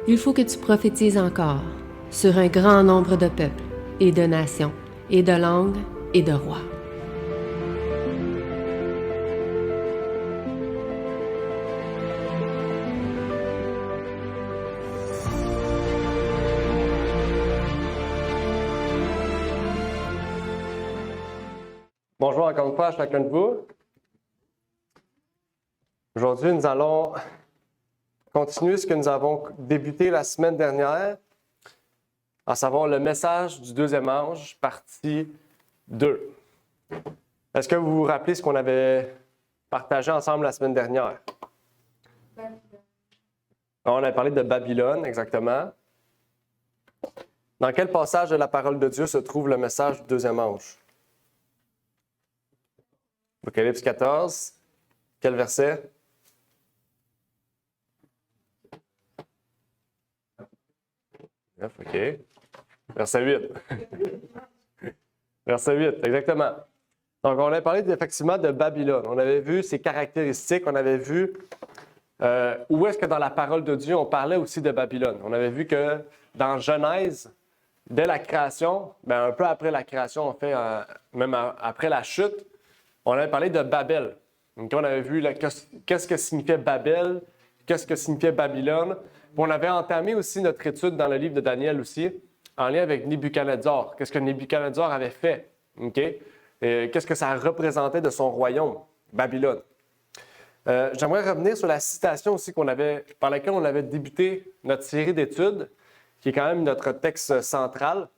Il faut que tu prophétises encore sur un grand nombre de peuples et de nations et de langues et de rois. Bonjour encore une fois à chacun de vous. Aujourd'hui, nous allons continuer ce que nous avons débuté la semaine dernière, à savoir le message du deuxième ange, partie 2. Est-ce que vous vous rappelez ce qu'on avait partagé ensemble la semaine dernière? On avait parlé de Babylone, exactement. Dans quel passage de la parole de Dieu se trouve le message du deuxième ange? Apocalypse 14. Quel verset? OK. Verset 8. Verset 8, exactement. Donc, on avait parlé effectivement de Babylone. On avait vu ses caractéristiques, on avait vu où est-ce que dans la parole de Dieu, on parlait aussi de Babylone. On avait vu que dans Genèse, dès la création, un peu après la création, en fait, même après la chute, on avait parlé de Babel. Donc, on avait vu qu'est-ce que signifiait Babel, qu'est-ce que signifiait Babylone. Puis on avait entamé aussi notre étude dans le livre de Daniel aussi, en lien avec Nebuchadnezzar. Qu'est-ce que Nebuchadnezzar avait fait? Okay? Qu'est-ce que ça représentait de son royaume, Babylone? J'aimerais revenir sur la citation aussi par laquelle on avait débuté notre série d'études, qui est quand même notre texte central.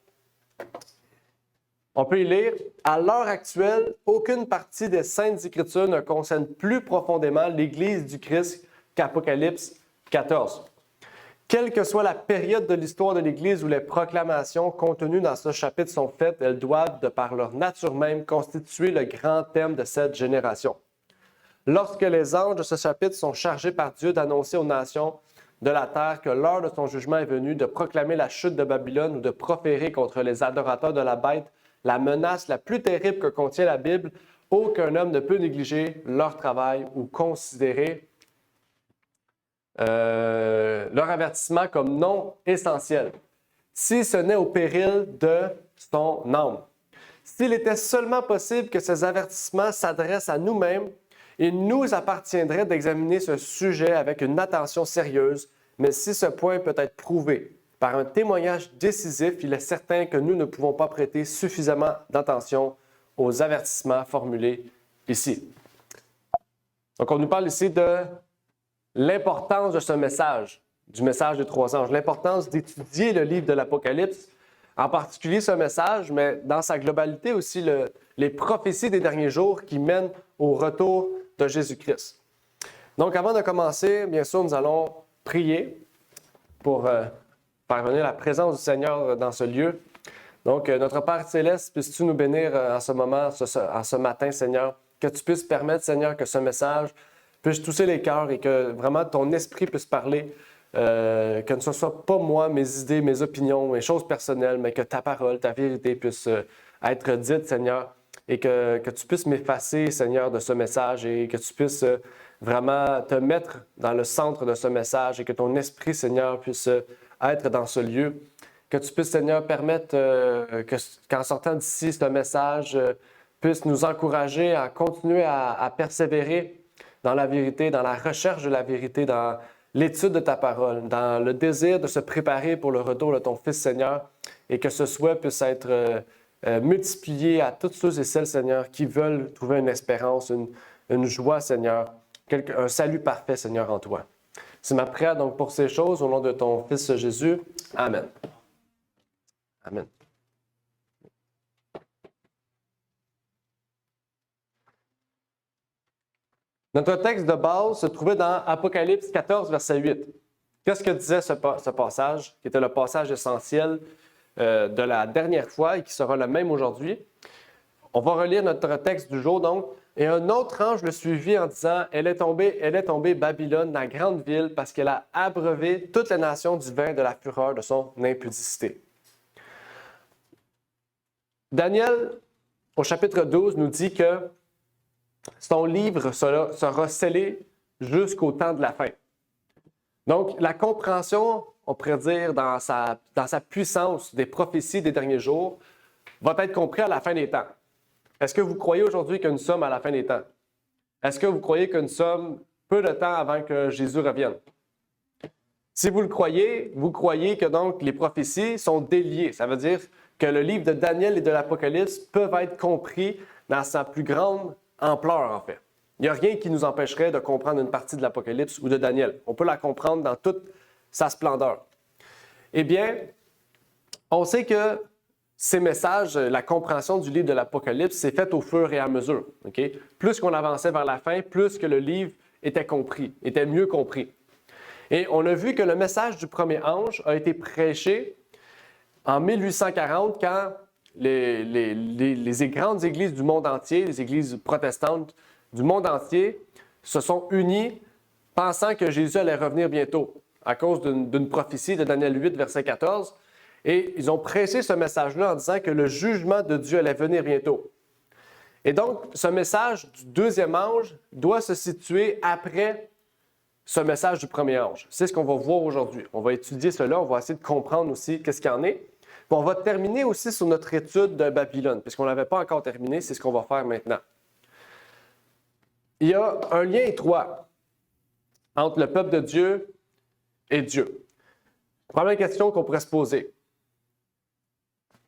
On peut y lire « À l'heure actuelle, aucune partie des Saintes Écritures ne concerne plus profondément l'Église du Christ qu'Apocalypse 14. Quelle que soit la période de l'histoire de l'Église où les proclamations contenues dans ce chapitre sont faites, elles doivent, de par leur nature même, constituer le grand thème de cette génération. Lorsque les anges de ce chapitre sont chargés par Dieu d'annoncer aux nations de la terre que l'heure de son jugement est venue, de proclamer la chute de Babylone ou de proférer contre les adorateurs de la bête la menace la plus terrible que contient la Bible, aucun homme ne peut négliger leur travail ou considérer leur avertissement comme non essentiel, si ce n'est au péril de son âme. S'il était seulement possible que ces avertissements s'adressent à nous-mêmes, il nous appartiendrait d'examiner ce sujet avec une attention sérieuse, mais si ce point peut être prouvé par un témoignage décisif, il est certain que nous ne pouvons pas prêter suffisamment d'attention aux avertissements formulés ici. Donc, on nous parle ici de l'importance de ce message, du message des trois anges, l'importance d'étudier le livre de l'Apocalypse, en particulier ce message, mais dans sa globalité aussi les prophéties des derniers jours qui mènent au retour de Jésus-Christ. Donc, avant de commencer, bien sûr, nous allons prier pour faire venir la présence du Seigneur dans ce lieu. Donc, notre Père Céleste, puisses-tu nous bénir en ce moment, en ce matin, Seigneur, que tu puisses permettre, Seigneur, que ce message puisse toucher les cœurs et que vraiment ton esprit puisse parler, que ce ne soit pas moi, mes idées, mes opinions, mes choses personnelles, mais que ta parole, ta vérité puisse être dite, Seigneur, et que tu puisses m'effacer, Seigneur, de ce message et que tu puisses vraiment te mettre dans le centre de ce message et que ton esprit, Seigneur, puisse être dans ce lieu. Que tu puisses, Seigneur, permettre qu'en sortant d'ici, ce message puisse nous encourager à continuer à persévérer dans la vérité, dans la recherche de la vérité, dans l'étude de ta parole, dans le désir de se préparer pour le retour de ton Fils, Seigneur, et que ce souhait puisse être multiplié à tous ceux et celles, Seigneur, qui veulent trouver une espérance, une joie, Seigneur, un salut parfait, Seigneur, en toi. C'est ma prière donc pour ces choses, au nom de ton Fils Jésus. Amen. Amen. Notre texte de base se trouvait dans Apocalypse 14, verset 8. Qu'est-ce que disait ce passage, qui était le passage essentiel de la dernière fois et qui sera le même aujourd'hui? On va relire notre texte du jour, donc. Et un autre ange le suivit en disant, elle est tombée, Babylone, la grande ville, parce qu'elle a abreuvé toute la nation du vin de la fureur de son impudicité. Daniel, au chapitre 12, nous dit que son livre sera scellé jusqu'au temps de la fin. Donc, la compréhension, on pourrait dire, dans sa puissance des prophéties des derniers jours, va être compris à la fin des temps. Est-ce que vous croyez aujourd'hui que nous sommes à la fin des temps? Est-ce que vous croyez que nous sommes peu de temps avant que Jésus revienne? Si vous croyez que donc les prophéties sont déliées. Ça veut dire que le livre de Daniel et de l'Apocalypse peuvent être compris dans sa plus grande ampleur, en fait. Il n'y a rien qui nous empêcherait de comprendre une partie de l'Apocalypse ou de Daniel. On peut la comprendre dans toute sa splendeur. Eh bien, on sait que ces messages, la compréhension du livre de l'Apocalypse, s'est faite au fur et à mesure. Okay? Plus qu'on avançait vers la fin, plus que le livre était compris, était mieux compris. Et on a vu que le message du premier ange a été prêché en 1840 quand les grandes églises du monde entier, les églises protestantes du monde entier, se sont unies pensant que Jésus allait revenir bientôt à cause d'une prophétie de Daniel 8, verset 14. Et ils ont prêché ce message-là en disant que le jugement de Dieu allait venir bientôt. Et donc, ce message du deuxième ange doit se situer après ce message du premier ange. C'est ce qu'on va voir aujourd'hui. On va étudier cela, on va essayer de comprendre aussi qu'est-ce qu'il y en est. Puis on va terminer aussi sur notre étude de Babylone, puisqu'on ne l'avait pas encore terminé, c'est ce qu'on va faire maintenant. Il y a un lien étroit entre le peuple de Dieu et Dieu. Première question qu'on pourrait se poser.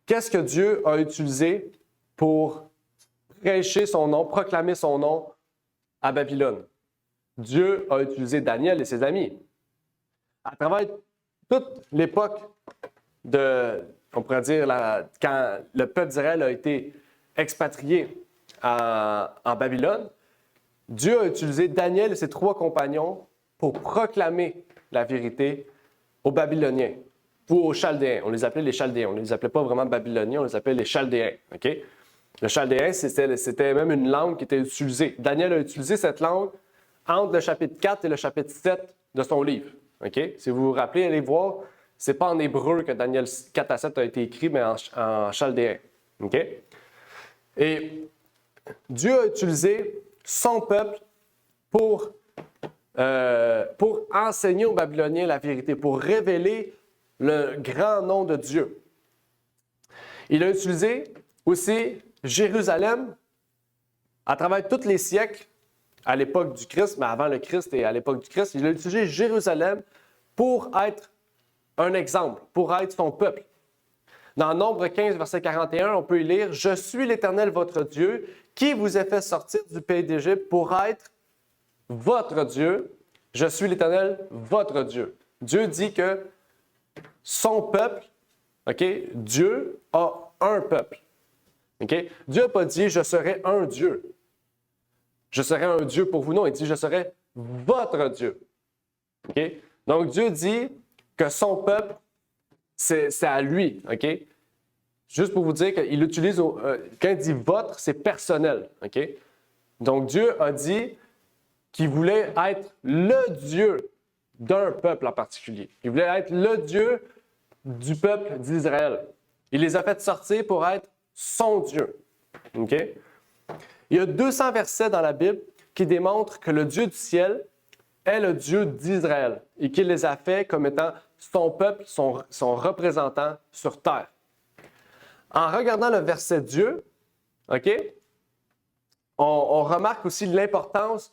Qu'est-ce que Dieu a utilisé pour prêcher son nom, proclamer son nom à Babylone? Dieu a utilisé Daniel et ses amis. À travers toute l'époque on pourrait dire, quand le peuple d'Israël a été expatrié en Babylone, Dieu a utilisé Daniel et ses 3 compagnons pour proclamer la vérité aux Babyloniens ou aux Chaldéens. On les appelait les Chaldéens. On ne les appelait pas vraiment Babyloniens, on les appelait les Chaldéens. Okay? Le chaldéen, c'était même une langue qui était utilisée. Daniel a utilisé cette langue entre le chapitre 4 et le chapitre 7 de son livre. Okay? Si vous vous rappelez, allez voir, ce n'est pas en hébreu que Daniel 4 à 7 a été écrit, mais en chaldéen. Okay? Et Dieu a utilisé son peuple pour enseigner aux Babyloniens la vérité, pour révéler le grand nom de Dieu. Il a utilisé aussi Jérusalem à travers tous les siècles, à l'époque du Christ, mais avant le Christ et à l'époque du Christ, il a utilisé Jérusalem pour être un exemple, pour être son peuple. Dans Nombre 15, verset 41, on peut y lire « Je suis l'Éternel votre Dieu, qui vous a fait sortir du pays d'Égypte pour être votre Dieu. Je suis l'Éternel votre Dieu. » Dieu dit que son peuple, okay, Dieu a un peuple. Okay? Dieu n'a pas dit « je serai un Dieu ». Je serai un Dieu pour vous. Non, il dit « je serai votre Dieu ». Okay? Donc Dieu dit que son peuple, c'est à lui. Okay? Juste pour vous dire qu'il utilise, quand il dit « votre », c'est personnel. Okay? Donc Dieu a dit qu'il voulait être le Dieu d'un peuple en particulier. Il voulait être le Dieu du peuple d'Israël. Il les a fait sortir pour être son Dieu. Okay? Il y a 200 versets dans la Bible qui démontrent que le Dieu du ciel est le Dieu d'Israël et qu'il les a fait comme étant son peuple, son représentant sur terre. En regardant le verset Dieu, okay, on remarque aussi l'importance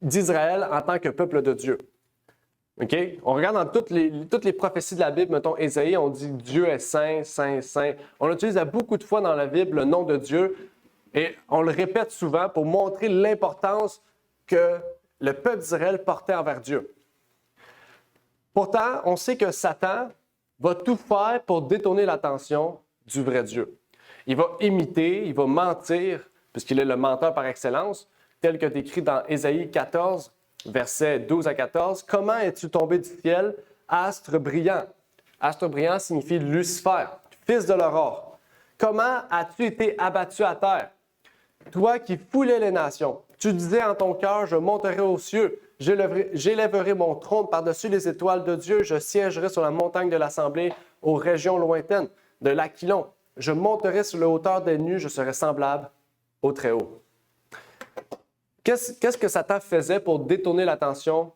d'Israël en tant que peuple de Dieu. Okay? On regarde dans toutes les prophéties de la Bible, mettons Ésaïe, on dit Dieu est saint, saint, saint. On utilise à beaucoup de fois dans la Bible le nom de Dieu et on le répète souvent pour montrer l'importance que le peuple d'Israël portait envers Dieu. Pourtant, on sait que Satan va tout faire pour détourner l'attention du vrai Dieu. Il va imiter, il va mentir, puisqu'il est le menteur par excellence, tel que décrit dans Ésaïe 14, versets 12 à 14. « Comment es-tu tombé du ciel, astre brillant? » Astre brillant signifie Lucifer, fils de l'aurore. « Comment as-tu été abattu à terre? Toi qui foulais les nations. Tu disais en ton cœur, je monterai aux cieux, j'élèverai mon trône par-dessus les étoiles de Dieu, je siégerai sur la montagne de l'Assemblée, aux régions lointaines de l'Aquilon. Je monterai sur la hauteur des nues, je serai semblable au Très-Haut. » Qu'est-ce que Satan faisait pour détourner l'attention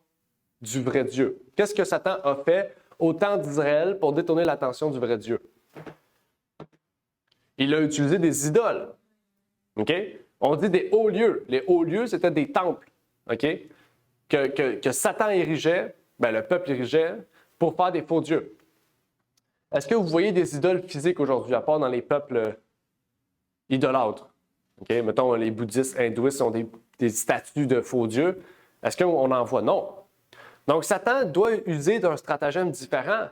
du vrai Dieu. Qu'est-ce que Satan a fait au temps d'Israël pour détourner l'attention du vrai Dieu? Il a utilisé des idoles. OK? On dit des hauts lieux. Les hauts lieux, c'était des temples. OK? Que Satan érigeait, le peuple érigeait, pour faire des faux dieux. Est-ce que vous voyez des idoles physiques aujourd'hui, à part dans les peuples idolâtres? OK? Mettons, les bouddhistes, hindouistes ont des statues de faux dieux. Est-ce qu'on en voit? Non. Donc, Satan doit user d'un stratagème différent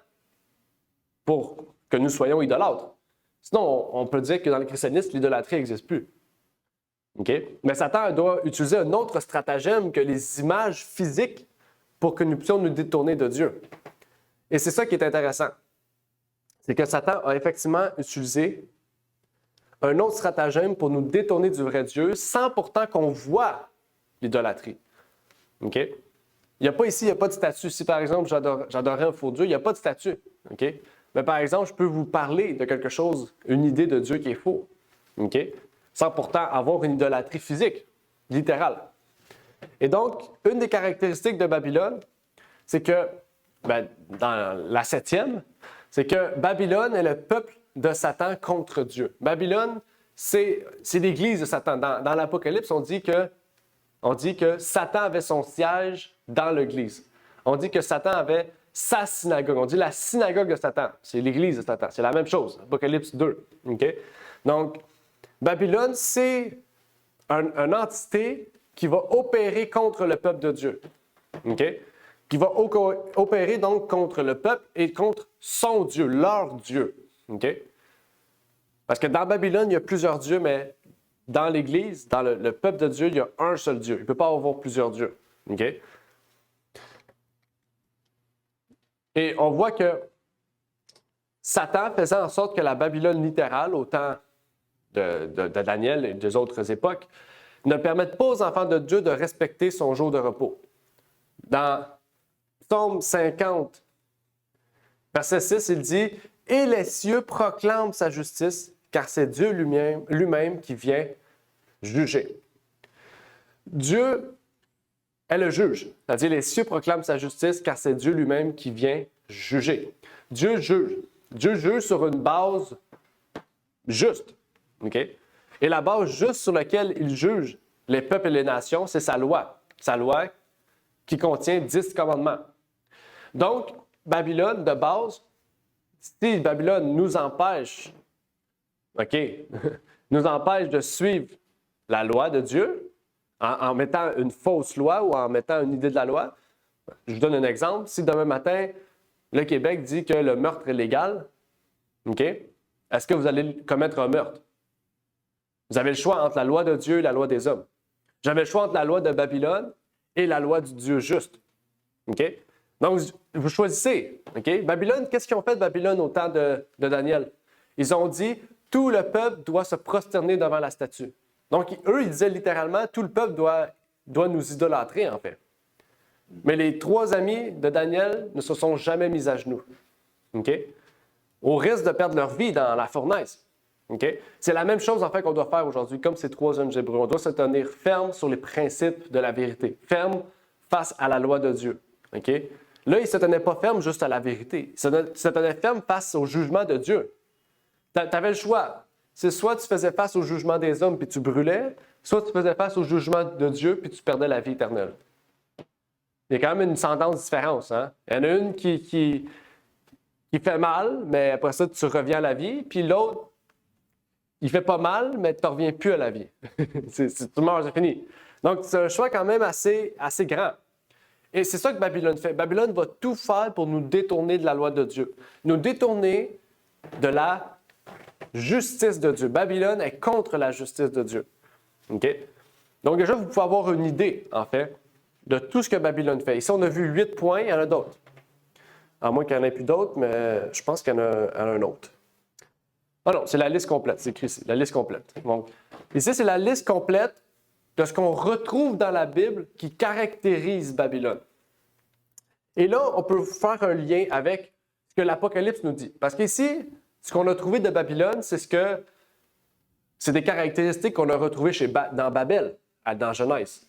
pour que nous soyons idolâtres. Sinon, on peut dire que dans le christianisme, l'idolâtrie n'existe plus. Okay? Mais Satan doit utiliser un autre stratagème que les images physiques pour que nous puissions nous détourner de Dieu. Et c'est ça qui est intéressant. C'est que Satan a effectivement utilisé un autre stratagème pour nous détourner du vrai Dieu sans pourtant qu'on voit l'idolâtrie. OK? Il n'y a pas de statue. Si par exemple j'adorais un faux Dieu, il n'y a pas de statue. OK? Mais par exemple, je peux vous parler de quelque chose, une idée de Dieu qui est faux. OK? Sans pourtant avoir une idolâtrie physique, littérale. Et donc, une des caractéristiques de Babylone, c'est que, dans la 7e, c'est que Babylone est le peuple de Satan contre Dieu. Babylone, c'est l'église de Satan. Dans l'Apocalypse, on dit que Satan avait son siège dans l'église. On dit que Satan avait sa synagogue. On dit la synagogue de Satan. C'est l'église de Satan. C'est la même chose. Apocalypse 2. Okay? Donc, Babylone, c'est une entité qui va opérer contre le peuple de Dieu. Okay? Qui va opérer donc contre le peuple et contre son Dieu, leur Dieu. Okay? Parce que dans Babylone, il y a plusieurs dieux, mais dans l'Église, dans le peuple de Dieu, il y a un seul Dieu. Il ne peut pas avoir plusieurs dieux. Okay? Et on voit que Satan faisait en sorte que la Babylone littérale, au temps de Daniel et des autres époques, ne permette pas aux enfants de Dieu de respecter son jour de repos. Dans Psaume 50, verset 6, il dit « Et les cieux proclament sa justice, car c'est Dieu lui-même qui vient juger. » Dieu est le juge, c'est-à-dire les cieux proclament sa justice, car c'est Dieu lui-même qui vient juger. Dieu juge. Dieu juge sur une base juste. Okay? Et la base juste sur laquelle il juge les peuples et les nations, c'est sa loi. Sa loi qui contient 10 commandements. Donc, Babylone, de base, si Babylone nous empêche, nous empêche de suivre la loi de Dieu, en mettant une fausse loi ou en mettant une idée de la loi, je vous donne un exemple. Si demain matin, le Québec dit que le meurtre est légal, est-ce que vous allez commettre un meurtre? Vous avez le choix entre la loi de Dieu et la loi des hommes. J'avais le choix entre la loi de Babylone et la loi du Dieu juste. Okay? Donc, vous choisissez. Okay? Babylone, qu'est-ce qu'ils ont fait de Babylone au temps de Daniel? Ils ont dit, tout le peuple doit se prosterner devant la statue. Donc, eux, ils disaient littéralement, tout le peuple doit nous idolâtrer, en fait. Mais les 3 amis de Daniel ne se sont jamais mis à genoux. Okay? Au risque de perdre leur vie dans la fournaise. Okay? C'est la même chose, en fait, qu'on doit faire aujourd'hui, comme ces 3 jeunes Hébreux. On doit se tenir ferme sur les principes de la vérité, ferme face à la loi de Dieu. Okay? Là, ils ne se tenaient pas ferme juste à la vérité. Ils se tenaient ferme face au jugement de Dieu. Tu avais le choix. C'est soit tu faisais face au jugement des hommes puis tu brûlais, soit tu faisais face au jugement de Dieu puis tu perdais la vie éternelle. Il y a quand même une sentence différence. Hein? Il y en a une qui fait mal, mais après ça, tu reviens à la vie. Puis l'autre, il fait pas mal, mais tu ne reviens plus à la vie. Tu meurs, c'est fini. Donc, c'est un choix quand même assez grand. Et c'est ça que Babylone fait. Babylone va tout faire pour nous détourner de la loi de Dieu. Nous détourner de la justice de Dieu. Babylone est contre la justice de Dieu. Okay? Donc déjà, vous pouvez avoir une idée, en fait, de tout ce que Babylone fait. Ici, on a vu 8 points, il y en a d'autres. À moins qu'il n'y en ait plus d'autres, mais je pense qu'il y en a un autre. Ah non, c'est la liste complète, c'est écrit ici, la liste complète. Donc, ici, c'est la liste complète de ce qu'on retrouve dans la Bible qui caractérise Babylone. Et là, on peut faire un lien avec ce que l'Apocalypse nous dit. Parce qu'ici, ce qu'on a trouvé de Babylone, c'est des caractéristiques qu'on a retrouvées dans Babel, dans Genèse.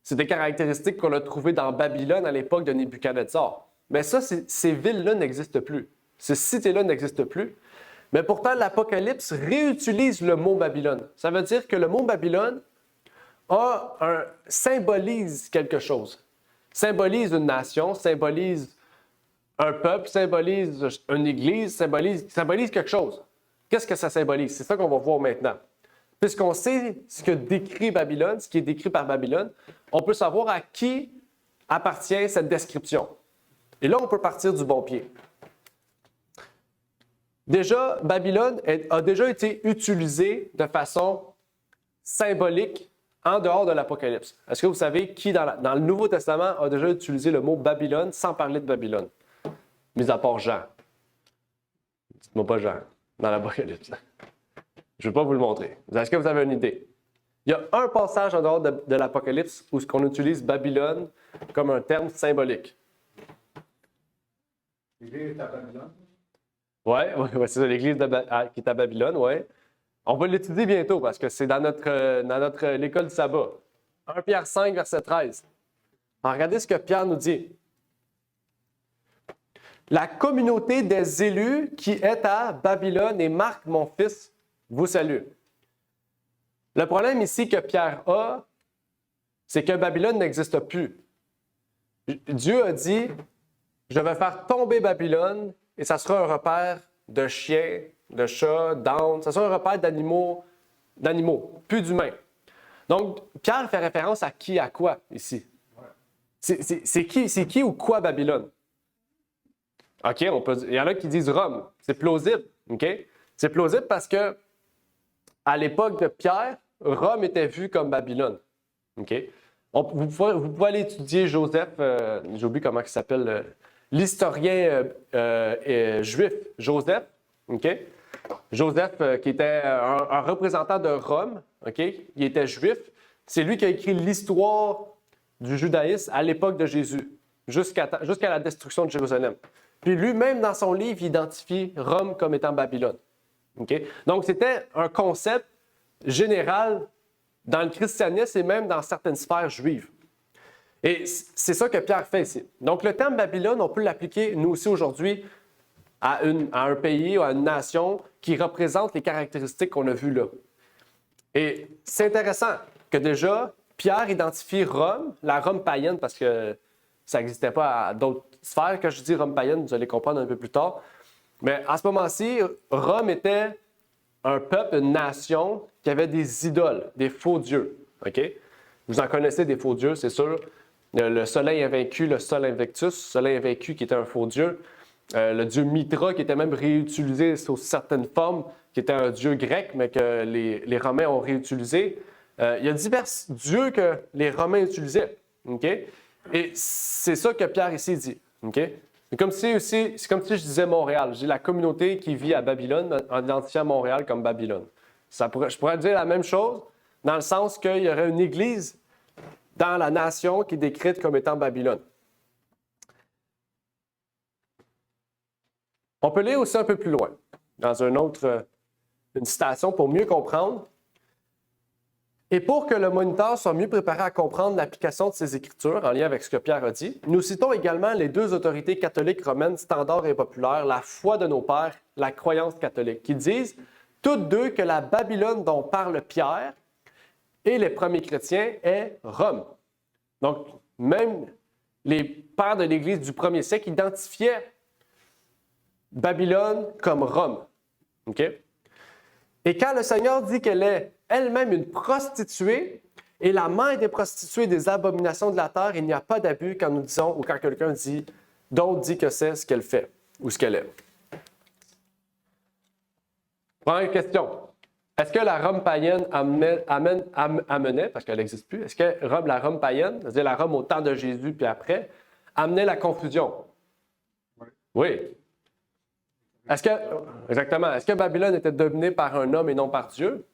C'est des caractéristiques qu'on a trouvées dans Babylone à l'époque de Nebuchadnezzar. Mais ça, ces villes-là n'existent plus. Ces cités-là n'existent plus. Mais pourtant, l'Apocalypse réutilise le mot Babylone. Ça veut dire que le mot Babylone symbolise quelque chose. Symbolise une nation, symbolise un peuple, symbolise une église, symbolise quelque chose. Qu'est-ce que ça symbolise? C'est ça qu'on va voir maintenant. Puisqu'on sait ce que décrit Babylone, ce qui est décrit par Babylone, on peut savoir à qui appartient cette description. Et là, on peut partir du bon pied. Déjà, Babylone a déjà été utilisée de façon symbolique en dehors de l'Apocalypse. Est-ce que vous savez qui, dans le Nouveau Testament, a déjà utilisé le mot Babylone sans parler de Babylone? Mis à part Jean. Dites-moi pas Jean, dans l'Apocalypse. Je ne vais pas vous le montrer. Est-ce que vous avez une idée? Il y a un passage en dehors de l'Apocalypse où on utilise Babylone comme un terme symbolique. L'Église est à Babylone. Oui, c'est ça, l'Église qui est à Babylone, oui. On va l'étudier bientôt parce que c'est dans notre l'école du sabbat. 1 Pierre 5, verset 13. Alors, regardez ce que Pierre nous dit. La communauté des élus qui est à Babylone et Marc, mon fils, vous salue. Le problème ici que Pierre a, c'est que Babylone n'existe plus. Dieu a dit, je vais faire tomber Babylone et ça sera un repère de chiens, de chats, d'ânes, ça sera un repère d'animaux, plus d'humains. Donc, Pierre fait référence à qui, à quoi ici? C'est qui ou quoi Babylone? OK, il y en a qui disent Rome. C'est plausible. OK? C'est plausible parce que à l'époque de Pierre, Rome était vue comme Babylone. OK? Vous pouvez aller étudier Joseph, j'ai oublié comment il s'appelle, l'historien juif Joseph. OK? Joseph, qui était un représentant de Rome, OK? Il était juif. C'est lui qui a écrit l'histoire du judaïsme à l'époque de Jésus, jusqu'à la destruction de Jérusalem. Puis lui-même, dans son livre, il identifie Rome comme étant Babylone. Okay? Donc, c'était un concept général dans le christianisme et même dans certaines sphères juives. Et c'est ça que Pierre fait ici. Donc, le terme Babylone, on peut l'appliquer, nous aussi, aujourd'hui, à un pays ou à une nation qui représente les caractéristiques qu'on a vues là. Et c'est intéressant que déjà, Pierre identifie Rome, la Rome païenne, parce que ça n'existait pas à d'autres sphères. Quand je dis Rome païenne, vous allez comprendre un peu plus tard. Mais à ce moment-ci, Rome était un peuple, une nation qui avait des idoles, des faux dieux. Okay? Vous en connaissez des faux dieux, c'est sûr. Le soleil invaincu, le sol invictus, soleil invaincu qui était un faux dieu. Le dieu Mithra qui était même réutilisé sous certaines formes, qui était un dieu grec, mais que les Romains ont réutilisé. Il y a divers dieux que les Romains utilisaient. Okay? Et c'est ça que Pierre ici dit. Okay? C'est comme si je disais Montréal. J'ai la communauté qui vit à Babylone en identifiant Montréal comme Babylone. Je pourrais dire la même chose dans le sens qu'il y aurait une église dans la nation qui est décrite comme étant Babylone. On peut lire aussi un peu plus loin, dans une citation pour mieux comprendre. Et pour que le moniteur soit mieux préparé à comprendre l'application de ces Écritures, en lien avec ce que Pierre a dit, nous citons également les deux autorités catholiques romaines standards et populaires, la foi de nos pères, la croyance catholique, qui disent toutes deux que la Babylone dont parle Pierre et les premiers chrétiens est Rome. Donc, même les pères de l'Église du premier siècle identifiaient Babylone comme Rome. Okay? Et quand le Seigneur dit qu'elle est elle-même une prostituée et la mère des prostituées des abominations de la terre, il n'y a pas d'abus quand nous disons ou quand quelqu'un dit, d'autres dit que c'est ce qu'elle fait ou ce qu'elle est. Première question. Est-ce que la Rome païenne amenait, parce qu'elle n'existe plus, est-ce que la Rome païenne, c'est-à-dire la Rome au temps de Jésus puis après, amenait la confusion? Oui. Exactement. Est-ce que Babylone était dominée par un homme et non par Dieu?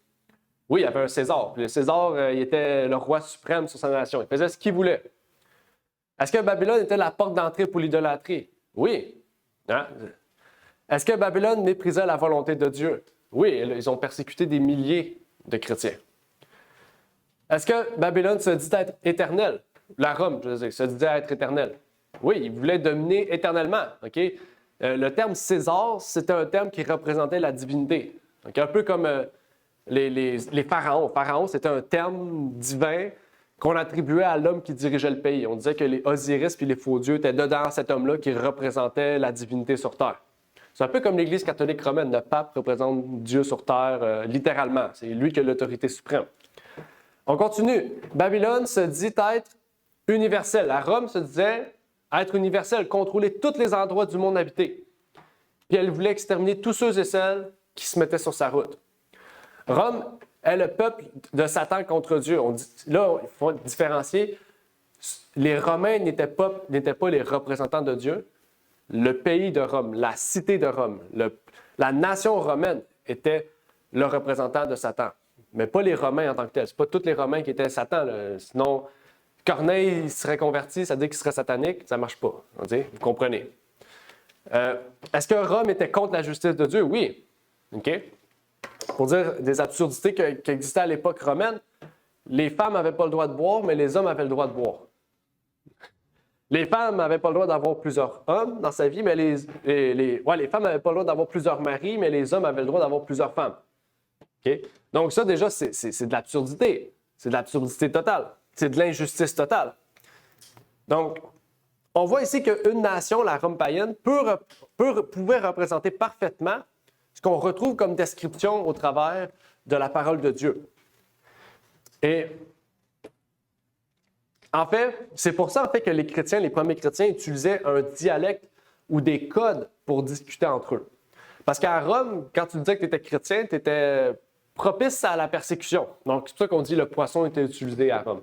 Oui, il y avait un César. Puis le César, il était le roi suprême sur sa nation. Il faisait ce qu'il voulait. Est-ce que Babylone était la porte d'entrée pour l'idolâtrie? Oui. Hein? Est-ce que Babylone méprisait la volonté de Dieu? Oui, ils ont persécuté des milliers de chrétiens. Est-ce que Babylone se dit être éternelle? La Rome, je veux dire, se disait être éternelle. Oui, il voulait dominer éternellement. OK? Le terme César, c'était un terme qui représentait la divinité. Donc, un peu comme les pharaons. Pharaon, c'était un terme divin qu'on attribuait à l'homme qui dirigeait le pays. On disait que les Osiris et les faux dieux étaient dedans cet homme-là qui représentait la divinité sur terre. C'est un peu comme l'Église catholique romaine. Le pape représente Dieu sur terre littéralement. C'est lui qui a l'autorité suprême. On continue. Babylone se dit être universelle. À Rome se disait être universelle, contrôler tous les endroits du monde habité. Puis elle voulait exterminer tous ceux et celles qui se mettaient sur sa route. Rome est le peuple de Satan contre Dieu. Là, il faut différencier. Les Romains n'étaient pas les représentants de Dieu. Le pays de Rome, la cité de Rome, la nation romaine était le représentant de Satan. Mais pas les Romains en tant que tels. Ce pas tous les Romains qui étaient Satan. Là. Sinon, Corneille il serait converti, ça veut dire qu'il serait satanique. Ça ne marche pas. Vous comprenez. Est-ce que Rome était contre la justice de Dieu? Oui. OK? Pour dire des absurdités qui existaient à l'époque romaine, les femmes n'avaient pas le droit de boire, mais les hommes avaient le droit de boire. Les femmes n'avaient pas le droit d'avoir plusieurs hommes dans sa vie, mais les femmes n'avaient pas le droit d'avoir plusieurs maris, mais les hommes avaient le droit d'avoir plusieurs femmes. Okay? Donc ça, déjà, c'est de l'absurdité. C'est de l'absurdité totale. C'est de l'injustice totale. Donc, on voit ici qu'une nation, la Rome païenne, pouvait représenter parfaitement ce qu'on retrouve comme description au travers de la parole de Dieu. Et en fait, c'est pour ça en fait, que les chrétiens, les premiers chrétiens, utilisaient un dialecte ou des codes pour discuter entre eux. Parce qu'à Rome, quand tu disais que tu étais chrétien, tu étais propice à la persécution. Donc, c'est pour ça qu'on dit que le poisson était utilisé à Rome.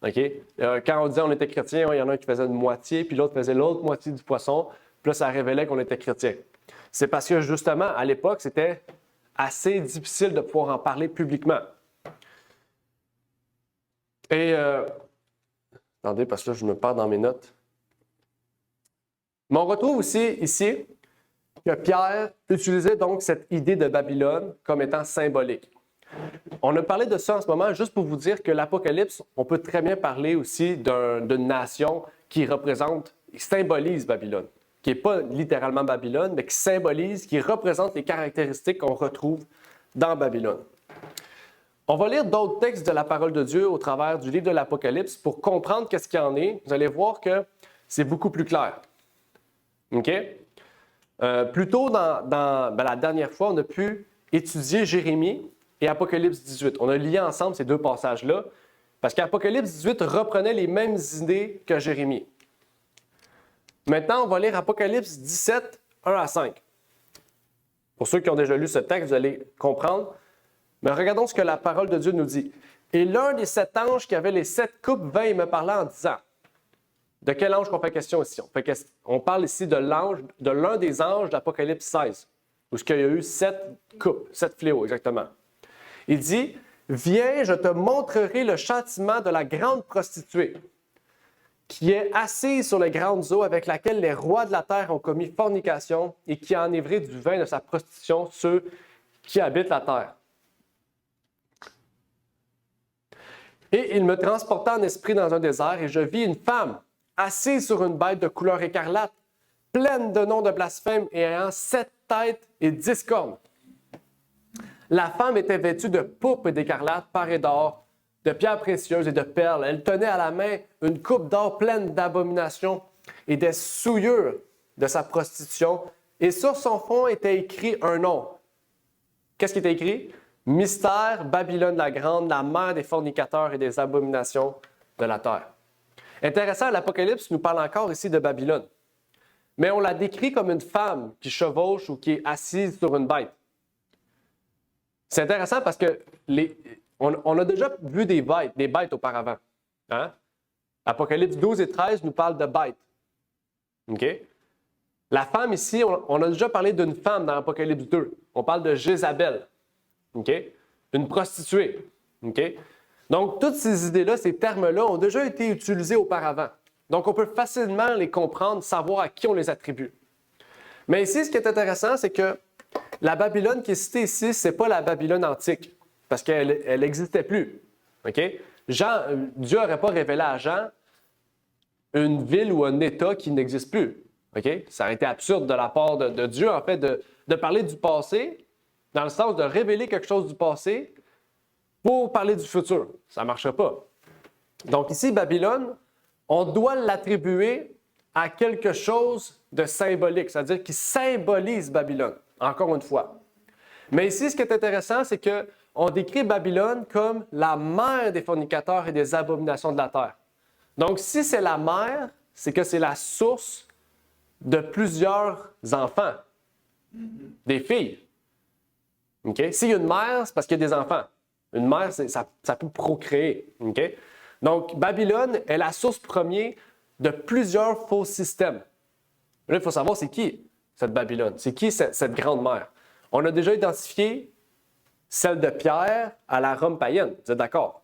Okay? Quand on disait qu'on était chrétien, il y en a un qui faisait une moitié, puis l'autre faisait l'autre moitié du poisson. Puis là, ça révélait qu'on était chrétien. C'est parce que, justement, à l'époque, c'était assez difficile de pouvoir en parler publiquement. Et, attendez, parce que là, je me perds dans mes notes. Mais on retrouve aussi ici que Pierre utilisait donc cette idée de Babylone comme étant symbolique. On a parlé de ça en ce moment juste pour vous dire que l'Apocalypse, on peut très bien parler aussi d'une nation qui représente, qui symbolise Babylone, qui n'est pas littéralement Babylone, mais qui symbolise, qui représente les caractéristiques qu'on retrouve dans Babylone. On va lire d'autres textes de la parole de Dieu au travers du livre de l'Apocalypse pour comprendre qu'est-ce qu'il y en est. Vous allez voir que c'est beaucoup plus clair. OK? Plus tôt, la dernière fois, on a pu étudier Jérémie et Apocalypse 18. On a lié ensemble ces deux passages-là parce qu'Apocalypse 18 reprenait les mêmes idées que Jérémie. Maintenant, on va lire Apocalypse 17, 1 à 5. Pour ceux qui ont déjà lu ce texte, vous allez comprendre. Mais regardons ce que la parole de Dieu nous dit. « Et l'un des 7 anges qui avait les 7 coupes vint et me parla en disant... » De quel ange qu'on fait question ici? On parle ici de l'un des anges d'Apocalypse 16, où il y a eu 7 coupes, 7 fléaux exactement. Il dit, « Viens, je te montrerai le châtiment de la grande prostituée, qui est assise sur les grandes eaux avec laquelle les rois de la terre ont commis fornication et qui a enivré du vin de sa prostitution ceux qui habitent la terre. Et il me transporta en esprit dans un désert et je vis une femme assise sur une bête de couleur écarlate, pleine de noms de blasphème et ayant 7 têtes et 10 cornes. La femme était vêtue de pourpre et d'écarlate, parée d'or, de pierres précieuses et de perles. Elle tenait à la main une coupe d'or pleine d'abominations et des souillures de sa prostitution. Et sur son front était écrit un nom. Qu'est-ce qui était écrit? Mystère, Babylone la grande, la mère des fornicateurs et des abominations de la terre. Intéressant, l'Apocalypse nous parle encore ici de Babylone. Mais on la décrit comme une femme qui chevauche ou qui est assise sur une bête. C'est intéressant parce que on a déjà vu des bêtes auparavant. Hein? Apocalypse 12 et 13 nous parle de bêtes. Okay? La femme ici, on a déjà parlé d'une femme dans Apocalypse 2. On parle de Jézabel. Okay? Une prostituée. Okay? Donc, toutes ces idées-là, ces termes-là ont déjà été utilisés auparavant. Donc, on peut facilement les comprendre, savoir à qui on les attribue. Mais ici, ce qui est intéressant, c'est que la Babylone qui est citée ici, ce n'est pas la Babylone antique, parce qu'elle n'existait plus. Okay? Dieu n'aurait pas révélé à Jean une ville ou un État qui n'existe plus. Okay? Ça aurait été absurde de la part de Dieu, en fait, de parler du passé, dans le sens de révéler quelque chose du passé pour parler du futur. Ça ne marcherait pas. Donc ici, Babylone, on doit l'attribuer à quelque chose de symbolique, c'est-à-dire qui symbolise Babylone, encore une fois. Mais ici, ce qui est intéressant, c'est qu'on décrit Babylone comme la mère des fornicateurs et des abominations de la terre. Donc, si c'est la mère, c'est que c'est la source de plusieurs enfants, des filles. Okay? S'il y a une mère, c'est parce qu'il y a des enfants. Une mère, ça peut procréer. Okay? Donc, Babylone est la source première de plusieurs faux systèmes. Là, il faut savoir c'est qui cette Babylone, c'est qui cette grande mère. On a déjà identifié celle de Pierre à la Rome païenne. Vous êtes d'accord?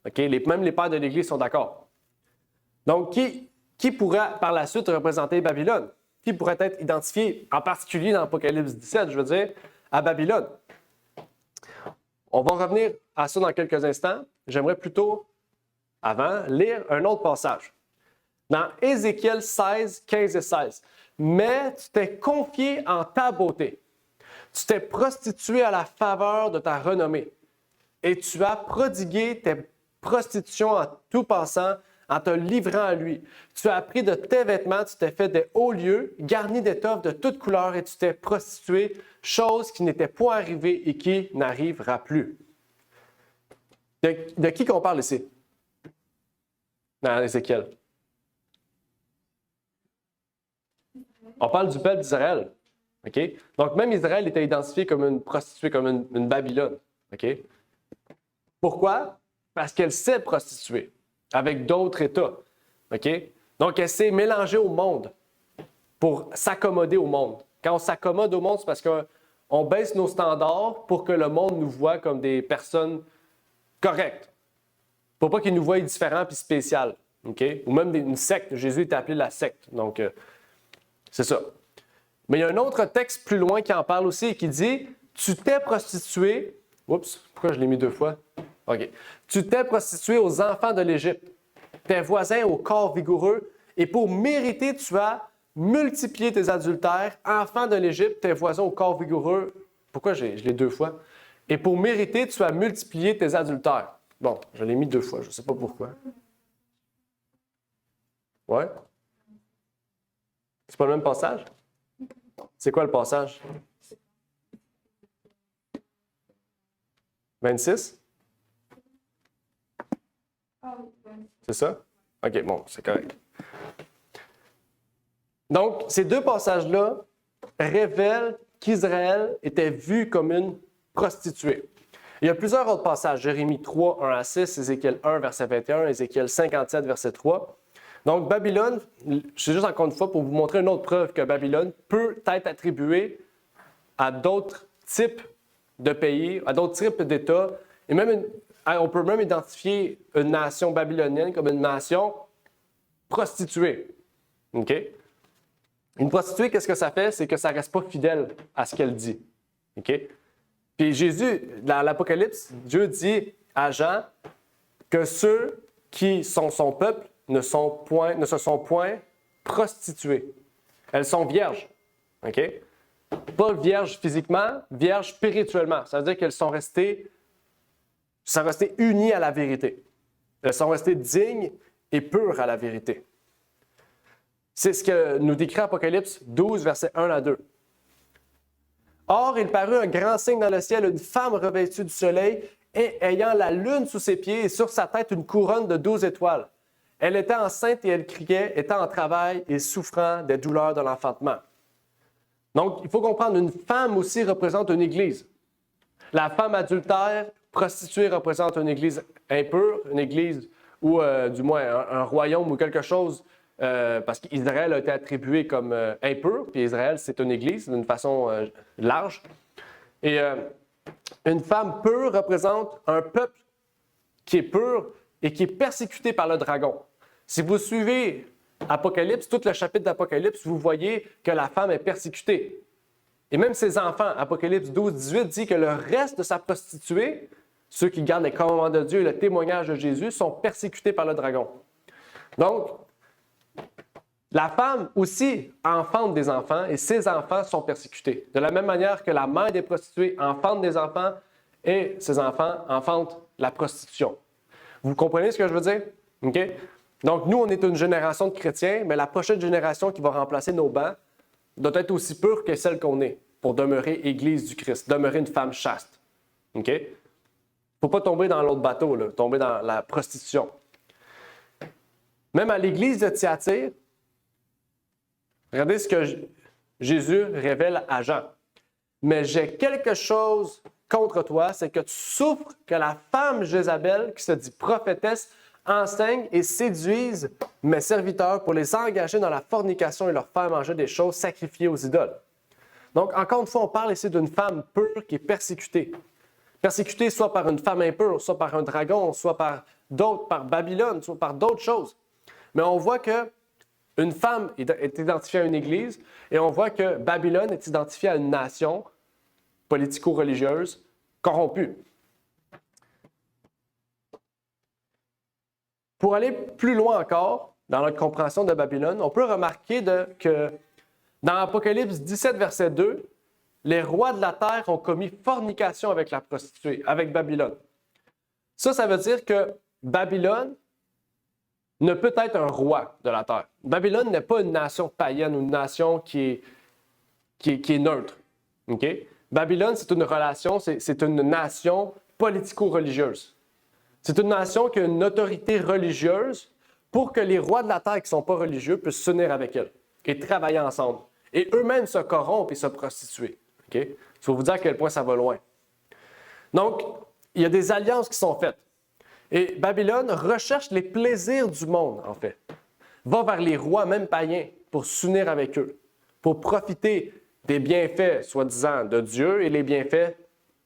Okay? Même les pères de l'Église sont d'accord. Donc, qui pourrait par la suite représenter Babylone? Qui pourrait être identifié, en particulier dans Apocalypse 17, je veux dire, à Babylone? On va revenir à ça dans quelques instants. J'aimerais plutôt, avant, lire un autre passage. Dans Ézéchiel 16, 15 et 16. « Mais tu t'es confié en ta beauté. Tu t'es prostitué à la faveur de ta renommée. Et tu as prodigué tes prostitutions en tout passant, en te livrant à lui. Tu as pris de tes vêtements, tu t'es fait des hauts lieux, garni d'étoffes de toutes couleurs, et tu t'es prostitué, chose qui n'était point arrivée et qui n'arrivera plus. » De qui qu'on parle ici? Dans Ézéchiel. On parle du peuple d'Israël. Okay? Donc, même Israël était identifié comme une prostituée, comme une Babylone. Okay? Pourquoi? Parce qu'elle s'est prostituée avec d'autres États. Okay? Donc, elle s'est mélangée au monde pour s'accommoder au monde. Quand on s'accommode au monde, c'est parce qu'on baisse nos standards pour que le monde nous voie comme des personnes correctes. Pour pas qu'il nous voie différents et spéciaux. Okay? Ou même une secte. Jésus est appelé la secte. Donc, c'est ça. Mais il y a un autre texte plus loin qui en parle aussi et qui dit « Tu t'es prostitué... » Oups, pourquoi je l'ai mis deux fois? OK. « Tu t'es prostitué aux enfants de l'Égypte, tes voisins au corps vigoureux, et pour mériter, tu as multiplié tes adultères, enfants de l'Égypte, tes voisins au corps vigoureux. » Pourquoi je l'ai deux fois? « Et pour mériter, tu as multiplié tes adultères. » Bon, je l'ai mis deux fois, je ne sais pas pourquoi. Ouais? C'est pas le même passage? C'est quoi le passage? 26? C'est ça? OK, bon, c'est correct. Donc, ces deux passages-là révèlent qu'Israël était vu comme une prostituée. Il y a plusieurs autres passages. Jérémie 3, 1 à 6, Ézéchiel 1, verset 21, Ézéchiel 57, verset 3. Donc, Babylone, c'est juste encore une fois pour vous montrer une autre preuve que Babylone peut être attribuée à d'autres types de pays, à d'autres types d'États. Et même on peut même identifier une nation babylonienne comme une nation prostituée. OK? Une prostituée, qu'est-ce que ça fait? C'est que ça ne reste pas fidèle à ce qu'elle dit. OK? Puis Jésus, dans l'Apocalypse, Dieu dit à Jean que ceux qui sont son peuple ne se sont point prostituées. Elles sont vierges. OK? Pas vierges physiquement, vierges spirituellement. Ça veut dire qu'elles sont restées unies à la vérité. Elles sont restées dignes et pures à la vérité. C'est ce que nous décrit Apocalypse 12, versets 1 à 2. Or, il parut un grand signe dans le ciel, une femme revêtue du soleil et ayant la lune sous ses pieds et sur sa tête une couronne de 12 étoiles. Elle était enceinte et elle criait, étant en travail et souffrant des douleurs de l'enfantement. Donc, il faut comprendre, une femme aussi représente une église. La femme adultère, prostituée, représente une église impure, une église ou du moins un royaume ou quelque chose, parce qu'Israël a été attribué comme impur, puis Israël, c'est une église d'une façon large. Et une femme pure représente un peuple qui est pur et qui est persécuté par le dragon. Si vous suivez Apocalypse, tout le chapitre d'Apocalypse, vous voyez que la femme est persécutée. Et même ses enfants, Apocalypse 12, 18, dit que le reste de sa prostituée ceux qui gardent les commandements de Dieu et le témoignage de Jésus, sont persécutés par le dragon. Donc, la femme aussi enfante des enfants et ses enfants sont persécutés. De la même manière que la mère des prostituées enfante des enfants et ses enfants enfantent la prostitution. Vous comprenez ce que je veux dire? OK? Donc, nous, on est une génération de chrétiens, mais la prochaine génération qui va remplacer nos bancs doit être aussi pure que celle qu'on est pour demeurer Église du Christ, demeurer une femme chaste. OK? Il ne faut pas tomber dans l'autre bateau, là, tomber dans la prostitution. Même à l'Église de Thyatire, regardez ce que Jésus révèle à Jean. Mais j'ai quelque chose contre toi, c'est que tu souffres que la femme Jézabel, qui se dit prophétesse, enseigne et séduise mes serviteurs pour les engager dans la fornication et leur faire manger des choses sacrifiées aux idoles. Donc, encore une fois, on parle ici d'une femme pure qui est persécutée. Persécutée soit par une femme impure, soit par un dragon, soit par d'autres, par Babylone, soit par d'autres choses. Mais on voit que une femme est identifiée à une église et on voit que Babylone est identifiée à une nation politico-religieuse corrompue. Pour aller plus loin encore dans notre compréhension de Babylone, on peut remarquer que dans Apocalypse 17, verset 2, les rois de la terre ont commis fornication avec la prostituée, avec Babylone. Ça veut dire que Babylone ne peut être un roi de la terre. Babylone n'est pas une nation païenne ou une nation qui est neutre. Okay? Babylone, c'est une relation, c'est une nation politico-religieuse. C'est une nation qui a une autorité religieuse pour que les rois de la terre qui ne sont pas religieux puissent s'unir avec elle et travailler ensemble. Et eux-mêmes se corrompent et se prostituer. Okay? Ça va vous dire à quel point ça va loin. Donc, il y a des alliances qui sont faites. Et Babylone recherche les plaisirs du monde, en fait. Va vers les rois, même païens, pour s'unir avec eux, pour profiter des bienfaits, soi-disant, de Dieu et les bienfaits